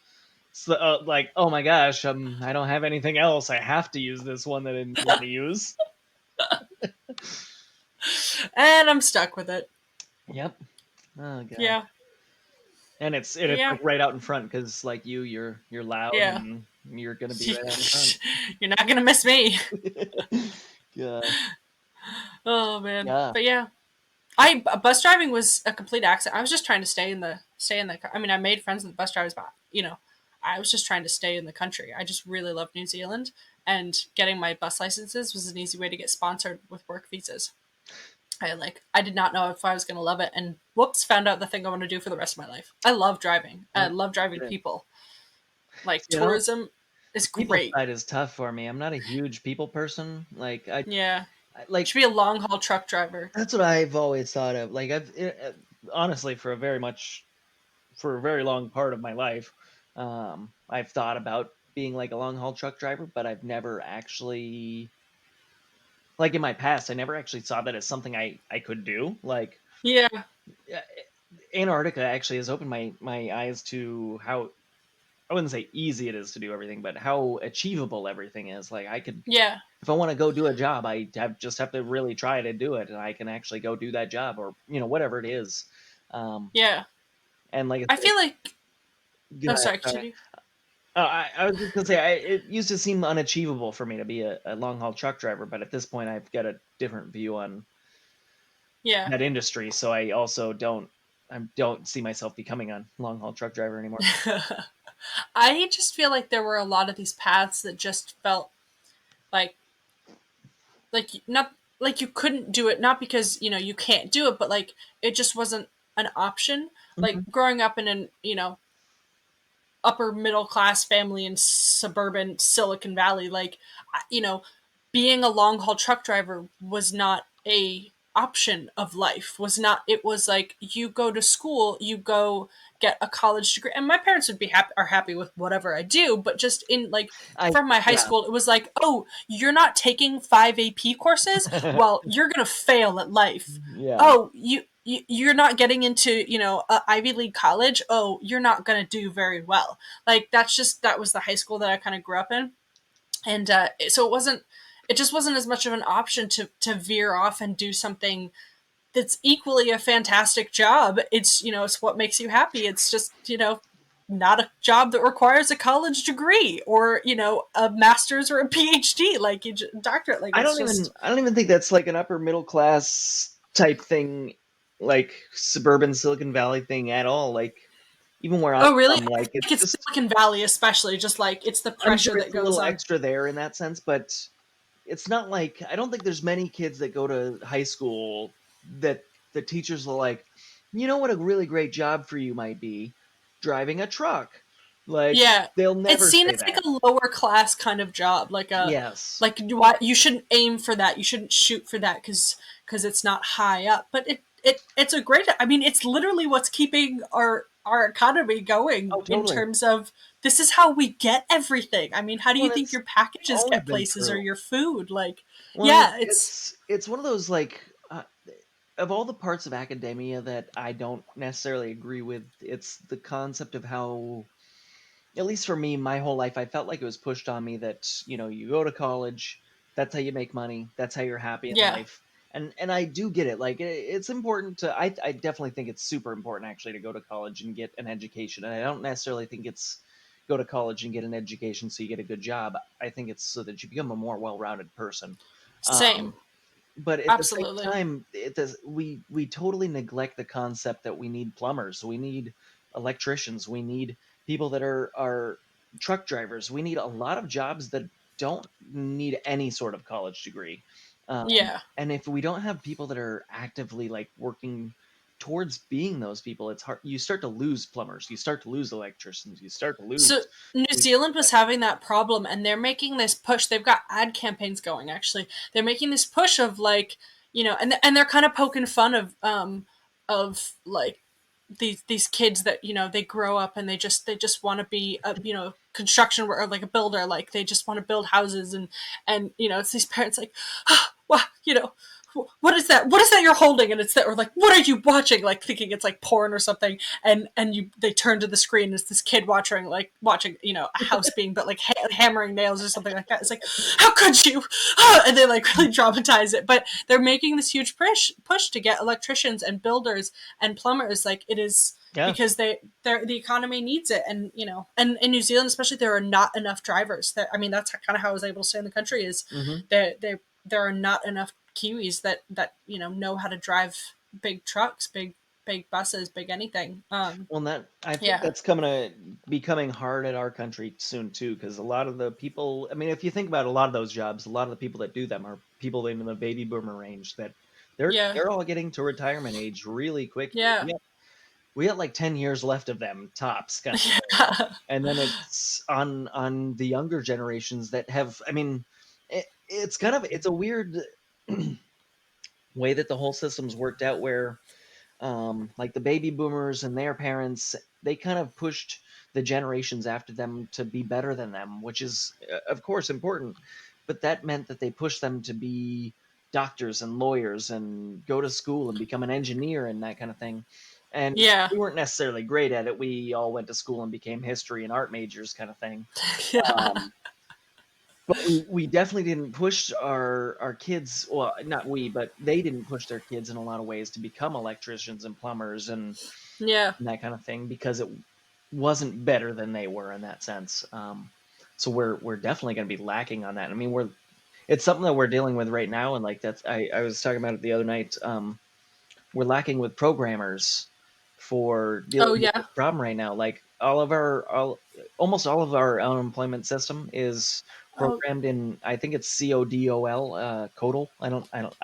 It's like, oh my gosh, I don't have anything else. I have to use this one that I didn't want to use. And I'm stuck with it. Yep. Oh god. Yeah, And it's yeah, like right out in front because like you're loud yeah. and you're gonna be right out in front. You're not gonna miss me. God. Oh man, Yeah. but yeah, I bus driving was a complete accident. I was just trying to stay in the. I mean, I made friends with the bus drivers, but I was just trying to stay in the country. I just really loved New Zealand, and getting my bus licenses was an easy way to get sponsored with work visas. I did not know if I was going to love it, and whoops, found out the thing I want to do for the rest of my life. I love driving. I Yep. love driving Yeah. people. Like You know, tourism is people great. side is tough for me. I'm not a huge people person. Like Yeah, like should be a long haul truck driver. that's what I've always thought of. Like honestly for a very long part of my life, I've thought about being like a long haul truck driver, but I've never actually like in my past, I never actually saw that as something I could do. Like Yeah, yeah, Antarctica actually has opened my eyes to how I wouldn't say easy it is to do everything, but how achievable everything is. Like I could, yeah, if I want to go do a job, just have to really try to do it, and I can actually go do that job, or whatever it is. Um, yeah. and like I I said, feel like. go Oh, ahead, sorry. sorry. Continue. I was just gonna say it used to seem unachievable for me to be a long haul truck driver, but at this point, I've got a different view on Yeah. that industry, so I don't see myself becoming a long haul truck driver anymore. I just feel like there were a lot of these paths that just felt like not like you couldn't do it, not because you can't do it, but like it just wasn't an option. Like Mhm. growing up in an upper middle class family in suburban Silicon Valley, like being a long haul truck driver was not a option of life. Was not. It was like you go to school, you go get a college degree, and my parents would be happy with whatever I do, but just in like I from my high yeah. school, it was like, oh, you're not taking 5 AP courses, well, you're gonna fail at life. Yeah. Oh, you're not getting into a Ivy League college. Oh, you're not gonna do very well. Like that was the high school that I kind of grew up in, and so it just wasn't as much of an option to veer off and do something that's equally a fantastic job. It's it's what makes you happy. It's just not a job that requires a college degree or, a master's or a PhD, like doctorate. Like it's just, I don't even think that's like an upper middle class type thing, like suburban Silicon Valley thing at all. Like even where I'm oh, really? from, I like feel it's like it's just Silicon Valley, especially, just like it's the I'm sure pressure that it's a goes little on. extra there in that sense, but it's not like I don't think there's many kids that go to high school that the teachers are like, you know what a really great job for you might be? Driving a truck. Like Yeah, they'll it's never seen say as like that. a lower class kind of job, Yes. like you shouldn't aim for that. You shouldn't shoot for that because it's not high up. But it's a great. I mean, it's literally what's keeping our economy going Oh, in totally. terms of this is how we get everything. I mean, how do Well, you and think it's your packages always get been places or true. your food? Like, Well, and yeah, it's it's one of those like of all the parts of academia that I don't necessarily agree with, it's the concept of how, at least for me, my whole life, I felt like it was pushed on me that, you go to college, that's how you make money, that's how you're happy in yeah, life. And I do get it. Like it's important to I definitely think it's super important actually to go to college and get an education. And I don't necessarily think it's go to college and get an education so you get a good job. I think it's so that you become a more well-rounded person. same, But at the same absolutely, time, it does we totally neglect the concept that we need plumbers, we need electricians, we need people that are truck drivers. We need a lot of jobs that don't need any sort of college degree. yeah. And if we don't have people that are actively like working towards being those people, it's hard. You start to lose plumbers, you start to lose electricians, you start to So New lose Zealand was having that problem, and they're making this push. They've got ad campaigns going. Actually, they're making this push of like, and they're kind of poking fun of like these kids that they grow up and they just want to be a construction or like a builder, like they just want to build houses, and it's these parents like, oh, well, what is that you're holding, and it's that, or like, what are you watching, like thinking it's like porn or something, and they turn to the screen and it's this kid watching a house being built, like hammering nails or something like that. It's like, how could you? And they like really dramatize it, but they're making this huge push to get electricians and builders and plumbers. Like it is yeah. because the economy needs it, and and in New Zealand especially, there are not enough drivers. That, I mean, that's kind of how I was able to stay in the country, is Hmm. there are not enough Kiwis that know how to drive big trucks, big buses, big anything. Well, that I think Yeah, that's coming to becoming hard at our country soon too, because a lot of the people, I mean, if you think about a lot of those jobs, a lot of the people that do them are people in the baby boomer range that yeah, they're all getting to retirement age really quickly. yeah, We got like 10 years left of them tops kind of thing. yeah, And then it's on the younger generations that have, I mean, it's kind of it's a weird way that the whole system's worked out where like the baby boomers and their parents, they kind of pushed the generations after them to be better than them, which is of course important, but that meant that they pushed them to be doctors and lawyers and go to school and become an engineer and that kind of thing. And yeah, we weren't necessarily great at it. We all went to school and became history and art majors kind of thing. yeah, um, but we definitely didn't push our kids, well, not we, but they didn't push their kids in a lot of ways to become electricians and plumbers yeah, and that kind of thing because it wasn't better than they were in that sense. So we're definitely going to be lacking on that. I mean, we're it's something that we're dealing with right now, and like that's I was talking about it the other night. We're lacking with programmers for oh dealing with yeah, this problem right now. Like almost all of our unemployment system is oh programmed in, I think it's CODOL, Codal. I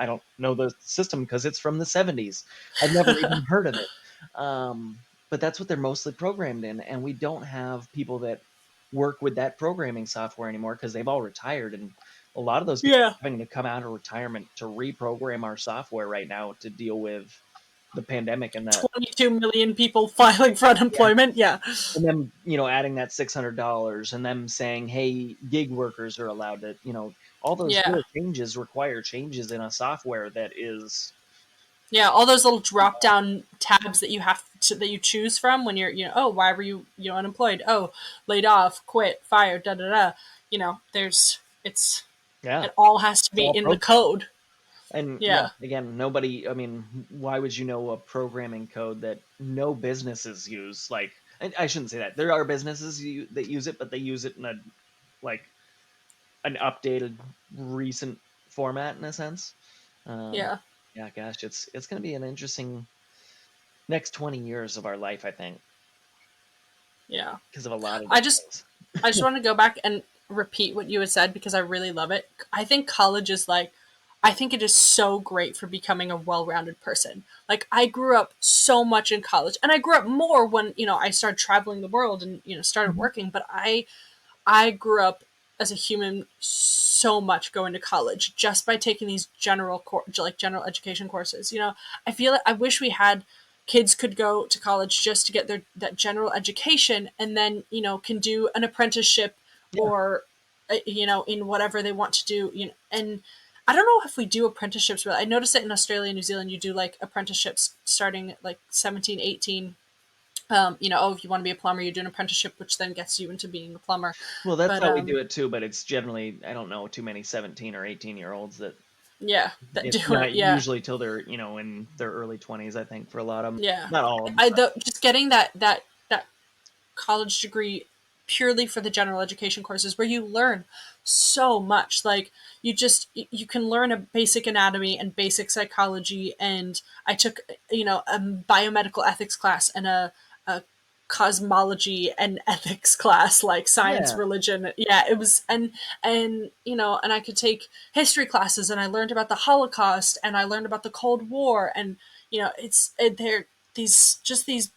don't know the system because it's from the 70s. I've never even heard of it. But that's what they're mostly programmed in, and we don't have people that work with that programming software anymore because they've all retired, and a lot of those people yeah. are having to come out of retirement to reprogram our software right now to deal with the pandemic and that. 22 million people filing for Yeah. unemployment. Yeah, And then, adding that $600 and them saying, hey, gig workers are allowed to, all those yeah, little changes require changes in a software that is, yeah. All those little drop down tabs that that you choose from when you're, oh, why were you, unemployed? Oh, laid off, quit, fired, da da da. There's yeah, it all has to it's be all in the programmed. code. And yeah, Yeah, again, nobody, I mean, why would you know a programming code that no businesses use? Like, I shouldn't say that. There are businesses that use it, but they use it in a like an updated, recent format in a sense. Um, Yeah, yeah, gosh, it's going to be an interesting next 20 years of our life, I think, yeah. because of a lot of I different just things. I just want to go back and repeat what you had said because I really love it. I think college is like, I think it is so great for becoming a well-rounded person. Like I grew up so much in college, and I grew up more when I started traveling the world and started Mhm. working. But I grew up as a human so much going to college just by taking these like general education courses. I feel like I wish we had kids could go to college just to get their that general education and then can do an apprenticeship Yeah. or in whatever they want to do. And I don't know if we do apprenticeships, but I noticed that in Australia and New Zealand you do like apprenticeships starting at like 17, 18. If you want to be a plumber, you do an apprenticeship, which then gets you into being a plumber. Well, that's But how we do it too, but it's generally, I don't know too many 17 or 18-year-olds that yeah, that it's do it. not Yeah, usually till they're, in their early 20s, I think, for a lot of them. yeah. Not all of them, I but just getting that college degree purely for the general education courses where you learn so much. Like you can learn a basic anatomy and basic psychology. And I took a biomedical ethics class and a cosmology and ethics class, like science, yeah. religion. Yeah, it was. And I could take history classes, and I learned about the Holocaust, and I learned about the Cold War. And they're these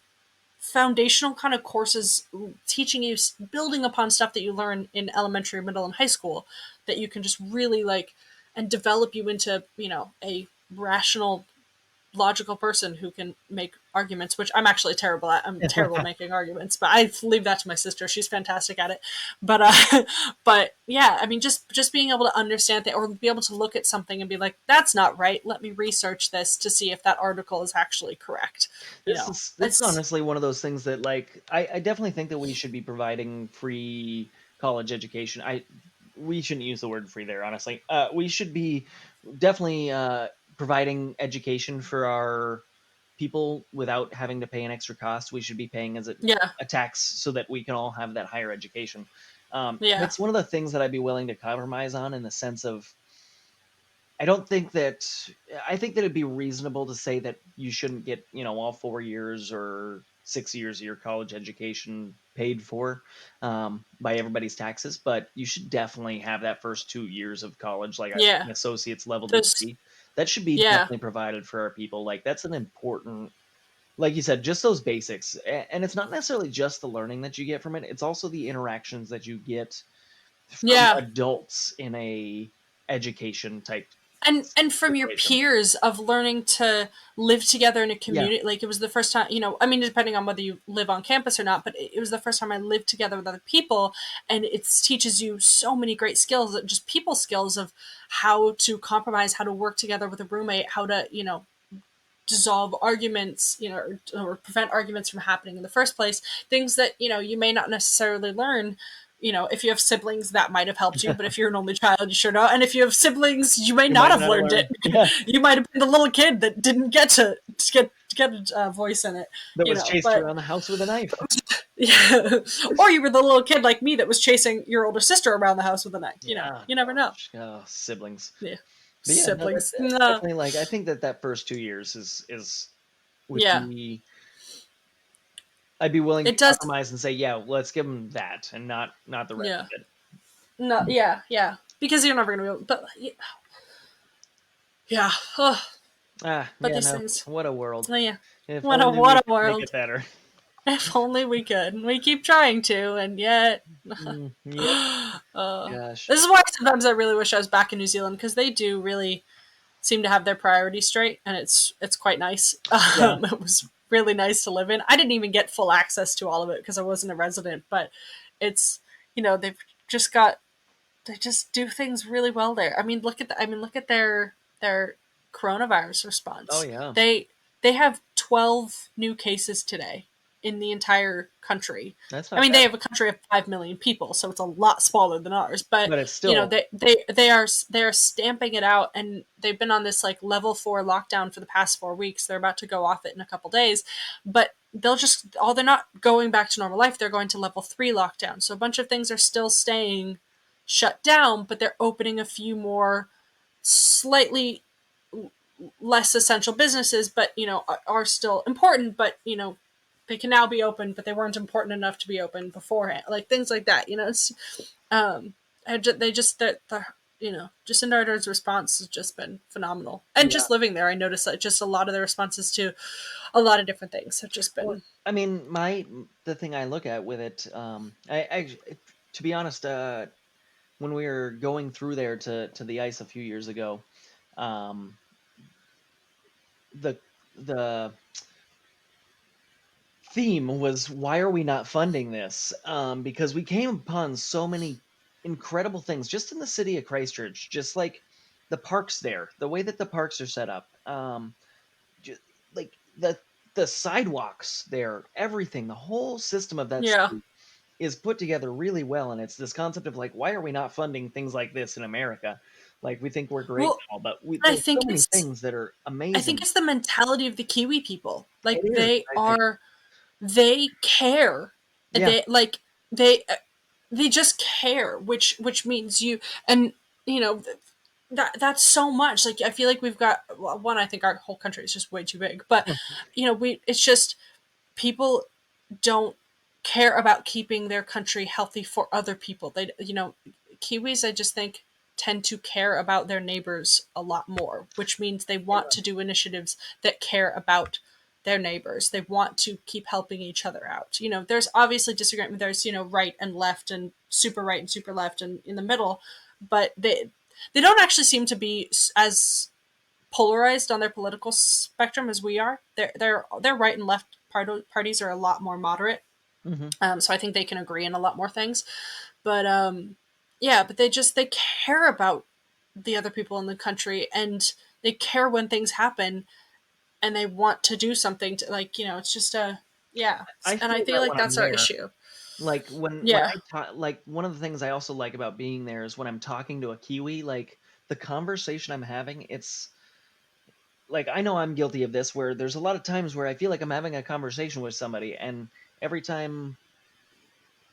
foundational kind of courses teaching you, building upon stuff that you learn in elementary, middle, and high school, that you can just really like and develop you into a rational, logical person who can make arguments, which I'm actually terrible at. I'm terrible at making arguments, but I leave that to my sister. She's fantastic at it. But but yeah, I mean, just being able to understand that, or be able to look at something and be like, that's not right. Let me research this to see if that article is actually correct. This is It's honestly one of those things that, like, I definitely think that we should be providing free college education. We shouldn't use the word free there, honestly. We should be definitely providing education for our people without having to pay an extra cost. We should be paying as yeah, a tax so that we can all have that higher education. yeah, It's one of the things that I'd be willing to compromise on, in the sense of, I don't think that I think that it'd be reasonable to say that you shouldn't get, all 4 years or 6 years of your college education paid for, by everybody's taxes, but you should definitely have that first 2 years of college, like yeah. an associate's level There's degree. That should be yeah, definitely provided for our people. Like, that's an important, like you said, just those basics. And it's not necessarily just the learning that you get from it; it's also the interactions that you get from yeah. adults in a education type And from your situation. peers of learning to live together in a Yeah. community. Like it was the first time, I mean, depending on whether you live on campus or not, but it was the first time I lived together with other people. And it teaches you so many great skills, just people skills of how to compromise, how to work together with a roommate, how to dissolve arguments, or prevent arguments from happening in the first place. Things that, you may not necessarily learn. If you have siblings, that might have helped you, but if you're an only child, you sure don't. And if you have siblings, you may You not might have not have learned learned. it. Yeah. You might have been the little kid that didn't get a voice in it, That was chased But around the house with a knife. yeah, or you were the little kid like me that was chasing your older sister around the house with a knife. Yeah, You never know. gosh. Oh, siblings. Yeah, But yeah, no, siblings. that's No. definitely, like, I think that that first 2 years is would Yeah, be I'd be willing to it does. compromise and say, yeah, let's give them that, and not the rest Yeah, of it. no, yeah, yeah. Because you're never gonna be able. But yeah, oh, but Yeah, these no. things. What a world. Oh, yeah. If What a only we what a could make world. it better. If only we could. We keep trying to, and yet Yep. Gosh. this is why sometimes I really wish I was back in New Zealand because they do really seem to have their priorities straight, and it's quite nice. Yeah. It was really nice to live in. I didn't even get full access to all of it because I wasn't a resident, but it's they've just got they just do things really well there. Look at their coronavirus Oh response. yeah. They have 12 new cases today in the entire country. That's I not mean, they bad, have a country of 5 million people, so it's a lot smaller than ours. But but it's you know, still they are stamping it out, and they've been on this like level 4 lockdown for the past 4 weeks. They're about to go off it in a couple days, but they're not going back to normal life. They're going to level 3 lockdown. So a bunch of things are still staying shut down, but they're opening a few more slightly less essential businesses, but are still important. But they can now be open, but they weren't important enough to be open beforehand. Like things like that. It's um, they just Jacinda Ardern's response has just been phenomenal. And yeah. just living there, I noticed that just a lot of the responses to a lot of different things have just Well, been. I mean, the thing I look at with it, to be honest, when we were going through there to the ice a few years ago, um, the the theme was why are we not funding this? Because we came upon so many incredible things just in the city of Christchurch, just like the parks there, the way that the parks are set up, ju- like the sidewalks there, everything, the whole system of that Yeah. city is put together really well. And it's this concept of like, why are we not funding things like this in America? Like we think we're great Well, and all, but I there's so think many it's things that are I think amazing. it's the mentality of the Kiwi people. It Like is. they care. Yeah. They they just care, which means and you know that's so much. Like I feel like we've got, well, one, I think our whole country is just way too big, but we it's just people don't care about keeping their country healthy for other people. Kiwis, I just think, tend to care about their neighbors a lot more, which means they want to do initiatives that care about their neighbors. They want to keep helping each other out. There's obviously disagreement. There's, right and left and super right and super left and in the middle, but they don't actually seem to be as polarized on their political spectrum as we are. Their right and left parties are a lot more moderate. Hmm. So I think they can agree on a lot more things. But yeah, but they care about the other people in the country, and they care when things happen, and they want to do something to, like, it's just a yeah. I And I feel feel that like when I'm that's our there, issue. like when Yeah, I talk, like one of the things I also like about being there is when I'm talking to a Kiwi, like the conversation I'm having, it's like I know I'm guilty of this, where there's a lot of times where I feel like I'm having a conversation with somebody, and every time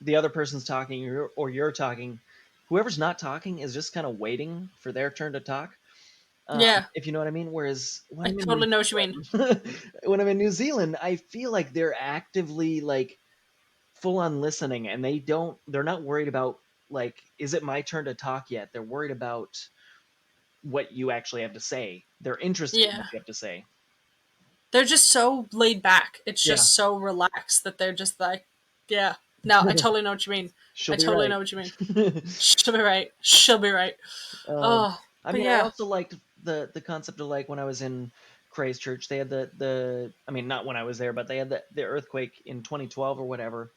the other person's talking or you're talking, whoever's not talking is just kind of waiting for their turn to talk. yeah, If you know what I mean. Whereas when I I'm in New totally know what you mean. Zealand, when I'm in New Zealand, I feel like they're actively like full on listening, and they're not worried about like, is it my turn to talk yet? They're worried about what you actually have to say. They're interested in what Yeah, you have to say. they're just so laid back. It's Yeah. just so relaxed that they're just like, yeah. No, I totally know what you mean. She'll I be totally right. know what you mean. She'll be right. She'll be right. Um, Oh, I but mean, I yeah. also liked the concept of like when I was in Christchurch, they had the I mean, not when I was there, but they had the earthquake in 2012 or whatever.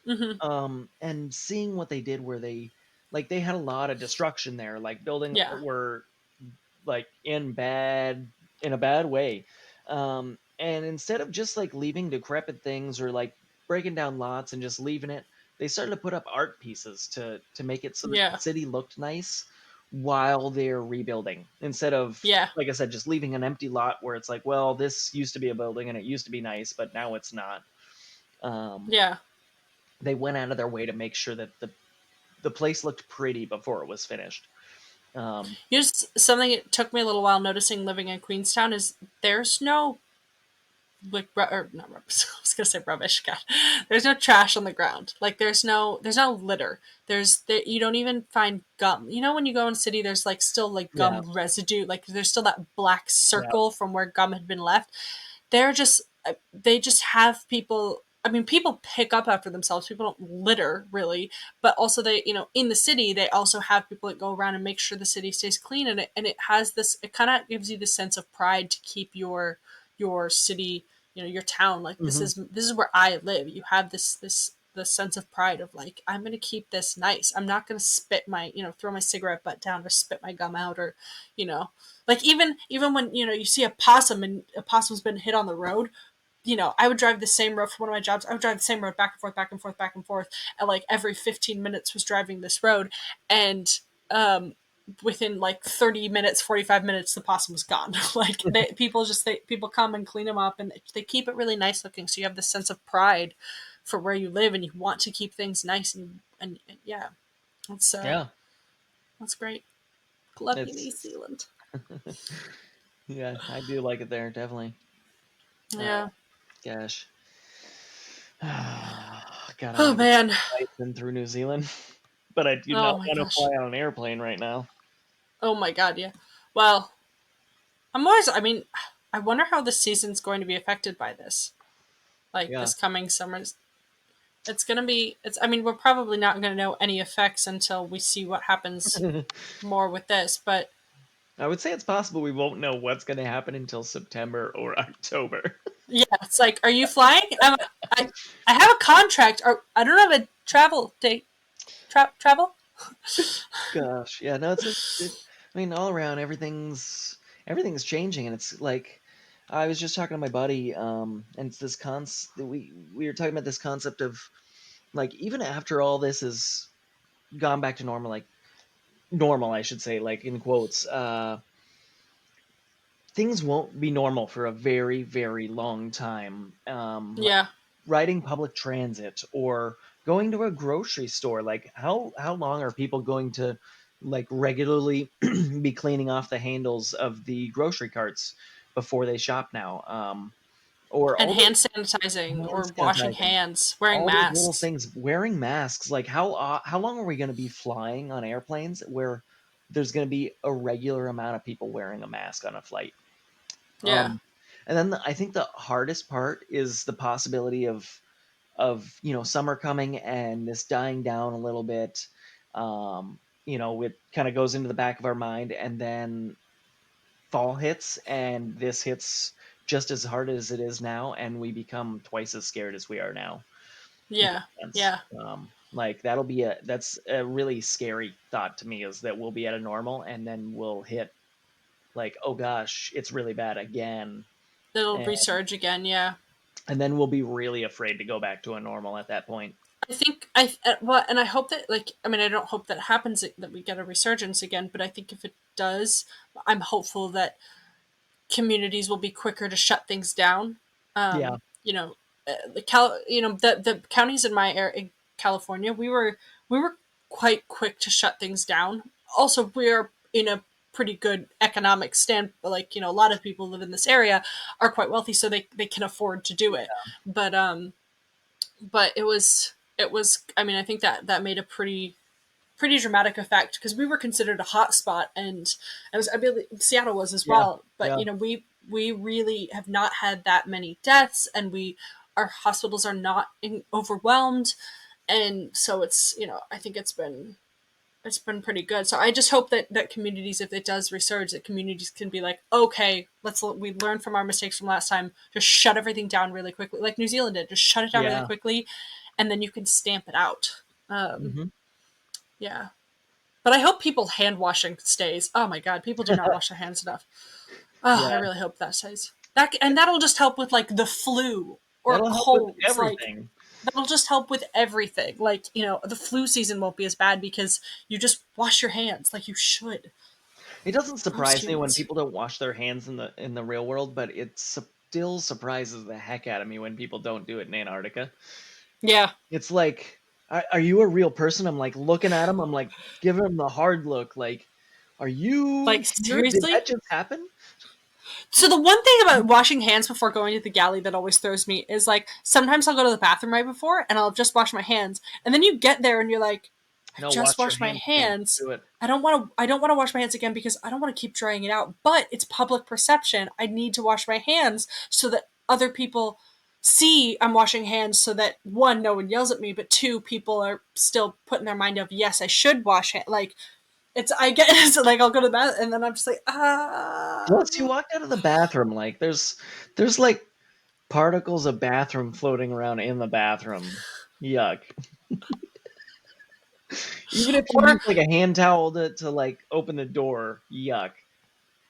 Hmm. And seeing what they did, where they had a lot of destruction there, like buildings that Yeah. were like in a bad way. And instead of just like leaving decrepit things or like breaking down lots and just leaving it, they started to put up art pieces to make it so that the Yeah. city looked nice while they're rebuilding, instead of, Yeah. like I said, just leaving an empty lot where it's like, well, this used to be a building and it used to be nice, but now it's not. um, Yeah. they went out of their way to make sure that the place looked pretty before it was finished. Something that took me a little while noticing living in Queenstown is there's no like or not rubbish. I was gonna say rubbish. God, there's no trash on the ground. Like there's no litter. You don't even find gum. When you go in a city, there's like still like Yeah, gum residue. Like there's still that black yeah. circle from where gum had been left. They just have people. I mean, people pick up after themselves. People don't litter really, but also in the city they also have people that go around and make sure the city stays clean, and it has this. It kind of gives you the sense of pride to keep your city, your town, like Hmm. this is where I live. You have the sense of pride of like, I'm gonna keep this nice. I'm not gonna spit my throw my cigarette butt down or spit my gum out, or you know like even when you see a possum and a possum's been hit on the road, I would drive the same road for one of my jobs. I would drive the same road back and forth, back and forth, back and forth. And like every 15 minutes was driving this road. And um, within like 30 minutes, 45 minutes, the possum was gone. Like people come and clean them up and they keep it really nice looking. So you have this sense of pride for where you live and you want to keep things nice. And yeah, it's, Yeah, that's great. Love you, New it's Zealand. yeah, I do like it there, definitely. Uh, Yeah. Gosh. God, I Oh, want to go man. flying through New Zealand, but I do Oh, not my want to fly gosh. on an airplane right now. Oh, my God, yeah. Well, I mean, I wonder how the season's going to be affected by this. Like Yeah. this coming summer, it's going to be, I mean, we're probably not going to know any effects until we see what happens more with this. But I would say it's possible we won't know what's going to happen until September or October. yeah, it's like, are you flying? I, I have a contract, or I don't have a travel date. Travel? Gosh, yeah, no, I mean, all around everything's changing, and it's like I was just talking to my buddy, and it's this we were talking about this concept of like even after all this has gone back to normal, like normal, I should say, like in quotes, things won't be normal for a very, very long time. Like Yeah. riding public transit or going to a grocery store. Like how long are people going to like regularly be cleaning off the handles of the grocery carts before they shop now? Or And all hand those sanitizing hand or washing sanitizing, hands, wearing all those little masks. things, wearing masks. Like how long are we going to be flying on airplanes where there's going to be a regular amount of people wearing a mask on a flight? Yeah. Um, and then I think the hardest part is the possibility of summer coming and this dying down a little bit. It kind of goes into the back of our mind, and then fall hits, and this hits just as hard as it is now, and we become twice as scared as we are now. If that Yeah. makes sense. Yeah. Like that's a really scary thought to me, is that we'll be at a normal and then we'll hit like, oh gosh, it's really bad again, It'll and resurge again. Yeah. then we'll be really afraid to go back to a normal at that point. I think well, and I hope that like I mean I don't hope that happens that we get a resurgence again, but I think if it does, I'm hopeful that communities will be quicker to shut things down. Yeah, You know, the counties in my area, in California, we were quite quick to shut things down. Also, we're in a pretty good economic stand. Like a lot of people live in this area are quite wealthy, so they can afford to do it. But it was. I mean, I think that made a pretty dramatic effect because we were considered a hot spot, and I believe Seattle was as yeah, well. But yeah. we really have not had that many deaths, and our hospitals are not overwhelmed, and so I think it's been pretty good. So I just hope that communities, if it does resurge, that communities can be like, okay, we learn from our mistakes from last time, just shut everything down really quickly, like New Zealand did, just shut it down really Yeah. quickly, and then you can stamp it out. Mhm. Yeah. But I hope people hand washing stays. Oh my god, people do not wash their hands enough. Oh, I Yeah, really hope that stays. That'll just help with like the flu or that'll help with colds. Like everything. that'll just help with everything. Like the flu season won't be as bad because you just wash your hands like you should. It doesn't Most surprise me when humans. people don't wash their hands in the real world, but still surprises the heck out of me when people don't do it in Antarctica. Yeah. It's like, are you a real person? I'm like looking at them. I'm like giving them the hard look. Like, are you Like here? Did that seriously? just happen? So the one thing about washing hands before going to the galley that always throws me is like sometimes I'll go to the bathroom right before and I'll just wash my hands, and then you get there and you're like, I No, just wash your washed my hands again. hands. Do it. I don't want to wash my hands again because I don't want to keep drying it out. But it's public perception. I need to wash my hands so that other people see I'm washing hands, so that one, no one yells at me, but two, people are still putting their mind of yes, I should wash it. Like I get it's like I'll go to the bath and then I'm just like Once you walked out of the bathroom, like there's like particles of bathroom floating around in the bathroom. Yuck. Even if you or use like a hand towel to like open the door, yuck.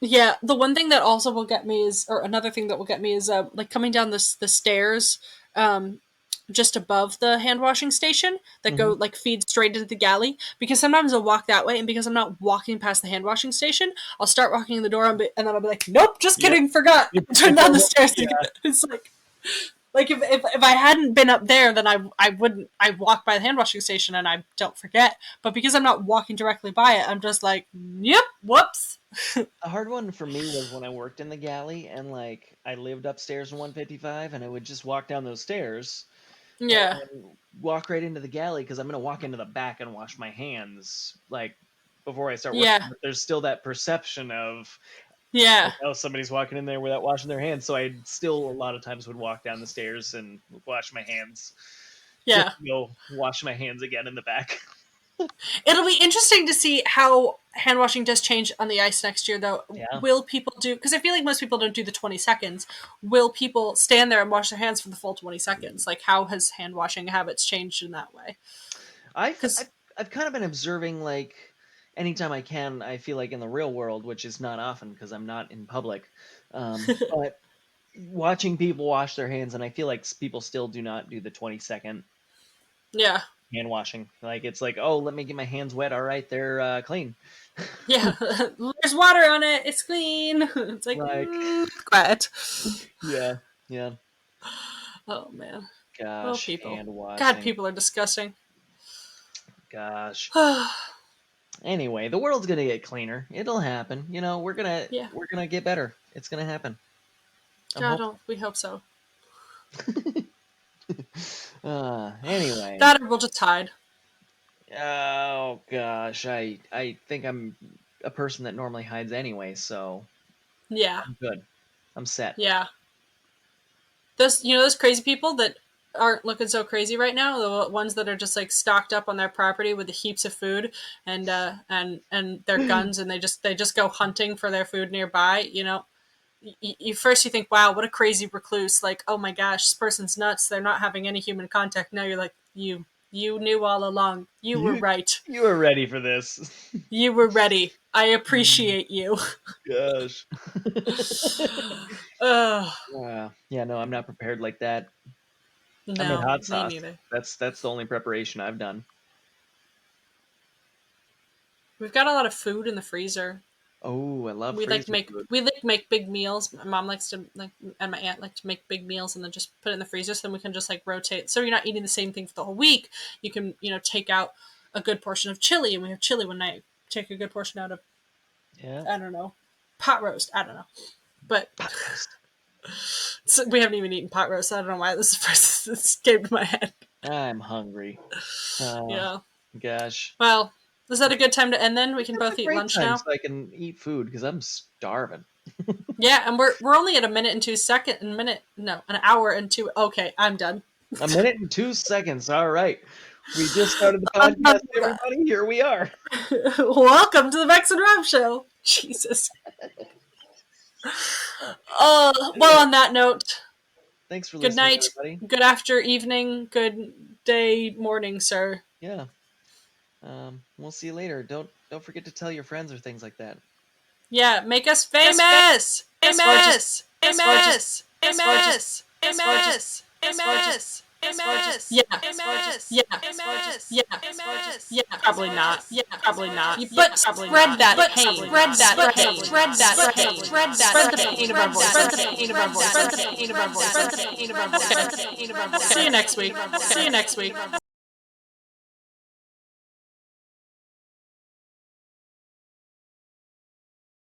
Yeah, the one thing that also will get me is, or another thing that will get me is, like coming down the stairs, um, just above the hand washing station that go Hmm. like feed straight into the galley. Because sometimes I'll walk that way, and because I'm not walking past the hand washing station, I'll start walking in the door, and then I'll be like, "Nope, just Yep. kidding, forgot." Turn It's down the almost, stairs yeah. again. It's like if I hadn't been up there, then I wouldn't. I walk by the hand washing station and I don't forget. But because I'm not walking directly by it, I'm just like, "Yep, whoops." A hard one for me was when I worked in the galley and like I lived upstairs in 155 and I would just walk down those stairs Yeah, and walk right into the galley because I'm gonna walk into the back and wash my hands like before I start working. yeah, But there's still that perception of yeah, like, oh, somebody's walking in there without washing their hands. So I still a lot of times would walk down the stairs and wash my hands just yeah. to go wash my hands again in the back. It'll be interesting to see how hand washing does change on the ice next year, though. Yeah. Will people do? Because I feel like most people don't do the 20 seconds. Will people stand there and wash their hands for the full 20 seconds? Like, how has hand washing habits changed in that way? I've Because I've I've kind of been observing like anytime I can, I feel like in the real world, which is not often because I'm not in public, but watching people wash their hands, and I feel like people still do not do the 20-second yeah, hand washing. Like it's like, oh, let me get my hands wet. All right, they're clean. yeah. There's water on it. It's clean. It's like Like, quiet. yeah, yeah. Oh man. Oh Gosh, people. hand God, washing. people are disgusting. Gosh. Yeah. Anyway, the world's gonna get cleaner. It'll happen. You know, we're gonna get better. It's gonna happen. I'm God, hopeful. oh, we hope so. Anyway. That or we'll just hide. Oh gosh, I think I'm a person that normally hides anyway, so Yeah. I'm good. I'm set. Yeah. Those crazy people that aren't looking so crazy right now, the ones that are just like stocked up on their property with the heaps of food and their guns, and they just go hunting for their food nearby. First you think, wow, what a crazy recluse, like, oh my gosh, this person's nuts, they're not having any human contact. Now you're like, you knew all along, you were You right, you are ready for this. you were ready, I appreciate you. Gosh. uh, Yeah, no, I'm not prepared like that. I made no, hot me sauce. neither. That's the only preparation I've done. We've got a lot of food in the freezer. Oh, I love we like freezer make food. we like make big meals. My mom likes to like, and my aunt like to make big meals and then just put it in the freezer, so then we can just like rotate. So you're not eating the same thing for the whole week. You can take out a good portion of chili, and we have chili one night. Take a good portion out of, Yeah. I don't know, pot roast. I don't know, but Pot roast. we haven't even eaten pot roast. So I don't know why this is the first this came to my head. I'm hungry. Uh, Yeah. gosh. Well, is that a good time to end? Then we can That's a both eat great lunch time now. so I can eat food because I'm starving. Yeah, and we're only at a minute and 2 second, minute no, an hour and two. Okay, I'm done. A minute and 2 seconds. All right. We just started the podcast, everybody. Here we are. Welcome to the Bex and Rob show. Jesus. Well, Anyway, on that note, thanks for good listening, night, everybody. good after, evening, good day, morning, sir. Yeah. We'll see you later. Don't forget to tell your friends or things like that. Yeah, make us famous! Famous! Famous! Famous! Famous! Famous! Yeah. Yeah. Yeah. Yeah. Probably not. Yeah. Probably not. But spread that pain. Spread that pain. Spread that pain. Spread the pain of our voice. Spread the pain of our voice. Spread the pain of our voice. Spread the pain of our voice. See you next week. See you next week.